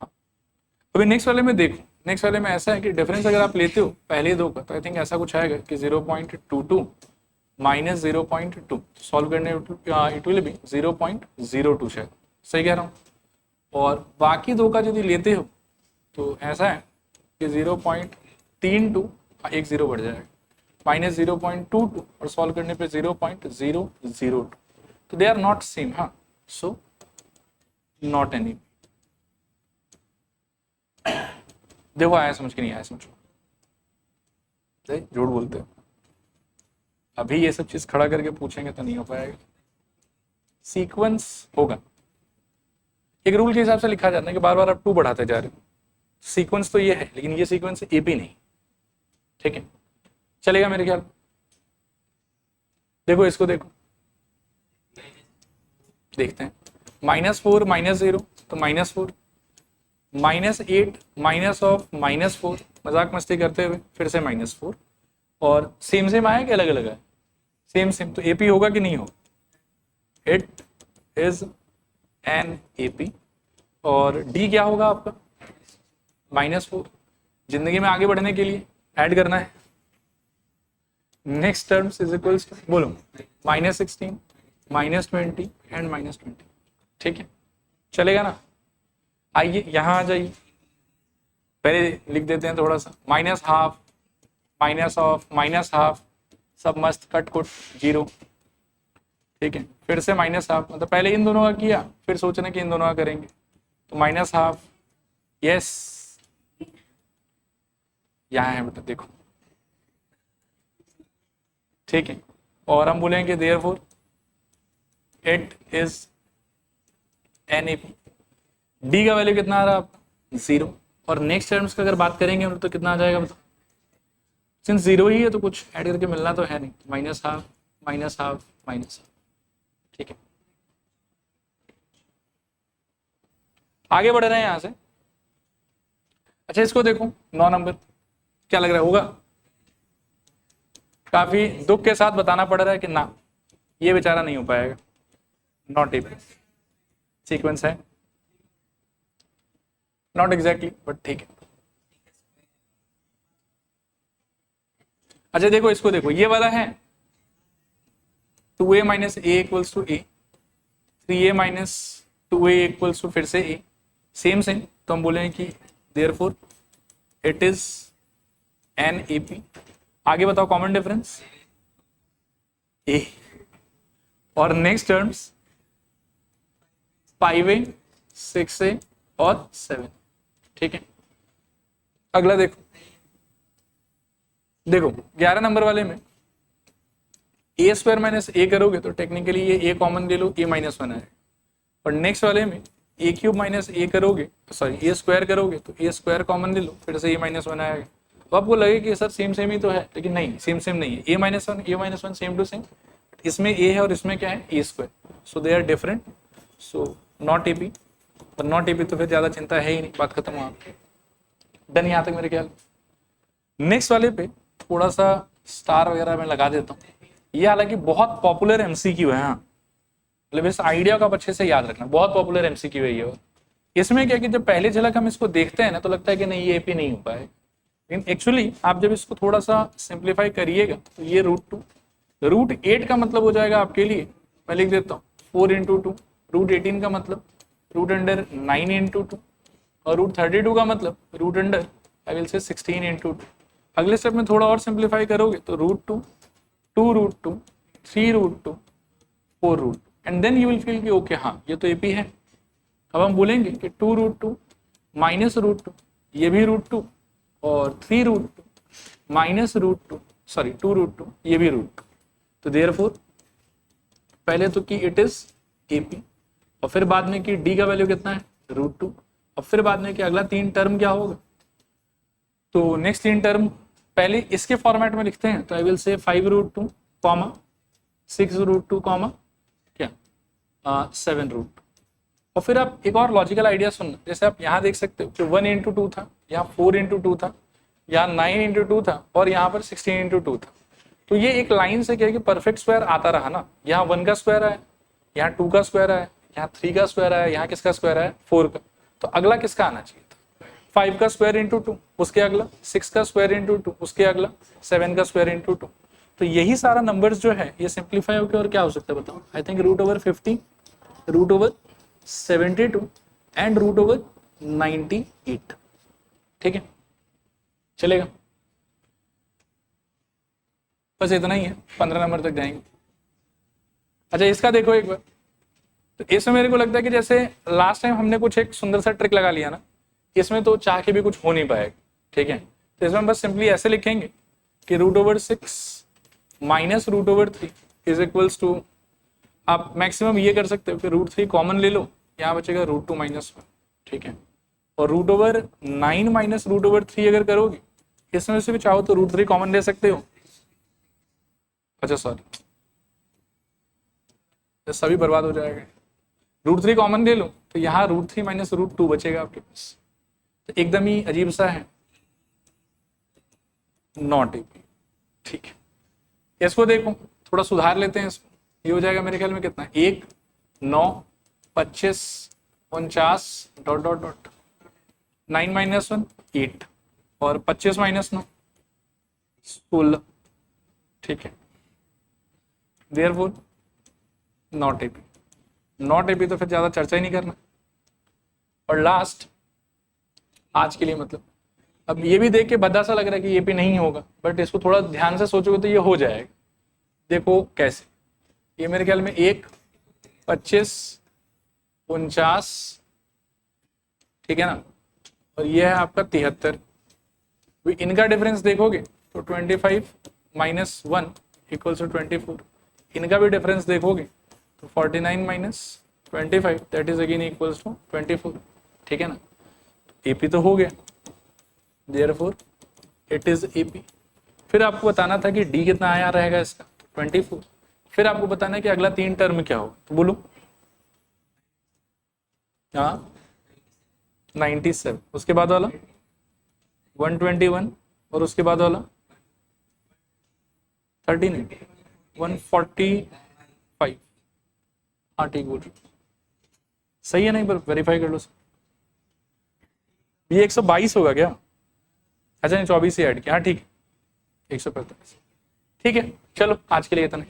हाँ, अभी नेक्स्ट वाले में देखो, नेक्स्ट वाले में ऐसा है कि डिफरेंस अगर आप लेते हो पहले दो का, तो आई थिंक ऐसा कुछ आएगा कि 0.22 - 0.2, सॉल्व करने इट विल बी 0.02 शायद, सही कह रहा हूँ। और बाकी दो का यदि लेते हो तो ऐसा है कि 0.32, एक 0 बढ़ जाएगा, -0.22, और सॉल्व करने पे 0.002, तो दे आर नॉट सेम। हाँ, सो नॉट एनी। देखो आया समझ के नहीं आया समझो, झूठ बोलते हो, अभी ये सब चीज खड़ा करके पूछेंगे तो नहीं हो पाएगा। सीक्वेंस होगा, एक रूल के हिसाब से लिखा जाता है कि बार बार आप 2 बढ़ाते जा रहे हो, सीक्वेंस तो ये है, लेकिन ये सीक्वेंस एपी नहीं। ठीक है, चलेगा मेरे ख्याल। देखो इसको देखो, देखते हैं, -4 -0 तो -4, -8 माइनस ऑफ -4, मजाक मस्ती करते हुए फिर से -4, और सेम सेम आया कि अलग अलग है, सेम सेम, तो एपी होगा कि नहीं हो, इट इज एन एपी। और डी क्या होगा आपका, -4, जिंदगी में आगे बढ़ने के लिए ऐड करना है। नेक्स्ट टर्म्स इज इक्वल्स, बोलो, -16 -20 एंड -20। ठीक है, चलेगा ना। आइए यहां आ जाइए, पहले लिख देते हैं थोड़ा सा, -12 माइनस ऑफ -12, सब मस्त कट कुट 0। ठीक है, फिर से -12, मतलब पहले इन दोनों का किया, फिर सोचना कि इन दोनों का करेंगे, तो -12, यस, यहाँ है बेटा देखो। ठीक है, और हम बोलेंगे therefore it is an AP. D का वैल्यू कितना आ रहा है आपका, 0, और नेक्स्ट टर्म्स का अगर बात करेंगे हम तो कितना आ जाएगा बताओ, सिंस 0 ही है तो कुछ ऐड करके मिलना तो है नहीं, -12 -12 -12। ठीक है, आगे बढ़ रहे हैं यहां से। अच्छा इसको देखो 9 नंबर, क्या लग रहा है होगा, काफी दुख के साथ बताना पड़ रहा है कि ना, ये बेचारा नहीं हो पाएगा, नॉट एपी। सीक्वेंस है, नॉट एग्जैक्टली बट ठीक है। अच्छा देखो इसको, देखो ये वाला है 2a minus a equals to a, 3a minus 2a equals to फिर से a, सेम सेम, तो हम बोलेंगे कि therefore it is an AP. आगे बताओ कॉमन डिफरेंस a, और नेक्स्ट टर्म्स 5a 6a और 7, ठीक है। अगला देखो, देखो 11 नंबर वाले में ए स्क्वायर माइनस ए करोगे तो टेक्निकली ये ए कॉमन ले लो, ए माइनस 1 आएगा। और नेक्स्ट वाले में ए क्यूब माइनस ए करोगे, सॉरी ए स्क्वायर करोगे तो ए स्क्वायर कॉमन ले लो, फिर से ए माइनस 1 आएगा। तो आपको लगे कि सर सेम सेम ही तो है, लेकिन नहीं, सेम सेम नहीं है। A minus 1 same to same, इसमें ए है और इसमें क्या है, A square, so they are different, so not AP. पर नॉट एपी तो फिर ज्यादा चिंता है ही नहीं, बात खत्म हुआ, डन यहाँ तक मेरे ख्याल। नेक्स्ट वाले पे थोड़ा सा स्टार वगैरह मैं लगा देता हूँ। ये हालांकि बहुत पॉपुलर एमसीक्यू है, हाँ, मतलब इस आइडिया को आप अच्छे से याद रखना, बहुत पॉपुलर एमसीक्यू है ये। इसमें क्या कि जब पहली झलक हम इसको देखते हैं ना तो लगता है कि नहीं ये एपी नहीं हो पाएगा, लेकिन एक्चुअली आप जब इसको थोड़ा सा सिंप्लीफाई करिएगा तो ये √2, √8 का मतलब हो जाएगा आपके लिए, मैं लिख देता हूँ 4 × 2, √18 का मतलब √9 × 2, और √32 का मतलब I will say 16 × 2। अगले स्टेप में थोड़ा और सिंप्लीफाई करोगे तो √2, 2√2, 3√2, 4√2, and then you will feel कि ओके हाँ ये तो एपी है। अब हम बोलेंगे कि 2√2 माइनस √2, ये भी √2, और 3√2 माइनस √2, सॉरी 2√2, ये भी √2। तो देयरफॉर पहले तो कि इट इज एपी, और फिर बाद में कि डी का वैल्यू कितना है, √2, और फिर बाद में कि अगला 3 टर्म क्या होगा। तो नेक्स्ट 3 टर्म पहले इसके फॉर्मेट में लिखते हैं, तो आई विल से 5√2, 6√2, क्या 7√2। और फिर आप एक और लॉजिकल आइडिया सुनना, जैसे आप यहाँ देख सकते हो कि 1 × 2 था, यहाँ 4 × 2 था, यहाँ 9 × 2 था, और यहाँ पर 16 × 2 था। तो ये एक लाइन से क्या है कि परफेक्ट स्क्वायर आता रहा ना, यहाँ 1 का स्क्वायर आया, यहाँ 2 का स्क्वायर आया, यहाँ 3 का स्क्वायर आया, यहाँ किसका स्क्वायर आया, 4 का। तो अगला किसका आना चाहिए था, 5 का स्क्वायर × 2, उसके अगला 6 का स्क्वायर × 2, उसके अगला 7 का स्क्वायर × 2। तो यही सारा नंबर्स जो है ये सिंप्लीफाई होकर और क्या हो सकता है बताओ, आई थिंक √50, √72 एंड √98, ठीक है, चलेगा। बस इतना ही है, 15 नंबर तक जाएंगे। अच्छा इसका देखो एक बार, तो इसमें मेरे को लगता है कि जैसे लास्ट टाइम हमने कुछ एक सुंदर सा ट्रिक लगा लिया ना, इसमें तो चाह के भी कुछ हो नहीं पाएगा, ठीक है। तो इसमें बस सिंपली ऐसे लिखेंगे कि √6 माइनस √3 इज इक्वल्स टू, आप मैक्सिमम ये कर सकते हो कि √3 कॉमन ले लो, यहाँ बचेगा √2 माइनस 1, ठीक है। और √9 माइनस √3 अगर करोगे, इसमें से भी चाहो तो √3 कॉमन ले सकते हो। अच्छा सॉरी, सभी बर्बाद हो जाएगा, √3 कॉमन ले लो तो यहाँ √3 माइनस √2 बचेगा आपके पास। तो एकदम ही अजीब सा है, नॉट एपी, ठीक है। इसको देखो थोड़ा सुधार लेते हैं इसको, ये हो जाएगा मेरे ख्याल में कितना, 1, 9, 25, 49, डॉट डॉट डॉट, 9 माइनस 1 8, और 25 माइनस 9 16, ठीक है। Therefore not AP, not AP तो फिर ज्यादा चर्चा ही नहीं करना। और लास्ट आज के लिए मतलब, अब ये भी देख के भद्दा सा लग रहा है कि एपी नहीं होगा, बट इसको थोड़ा ध्यान से सोचोगे तो ये हो जाएगा। देखो कैसे, ये मेरे ख्याल में 1, 25, 49, ठीक है ना, और ये है आपका 73। इनका डिफरेंस देखोगे तो 25 माइनस 1 इक्वल्स टू 24, इनका भी डिफरेंस देखोगे तो 49 minus 25 that is again equals to 24, ठीक है ना। एपी तो हो गया, देयरफॉर इट इज एपी। फिर आपको बताना था कि डी कितना आया रहेगा इसका, 24। फिर आपको बताना है कि अगला 3 टर्म क्या होगा, तो बोलो। हाँ 97, उसके बाद वाला 121, और उसके बाद वाला 30 नहीं 145। हाँ ठीक बोल, सही है नहीं, पर वेरीफाई कर लो सर। ये 122 होगा क्या? अच्छा नहीं 24 ही ऐड किया, हाँ ठीक है 145। ठीक है चलो आज के लिए इतना।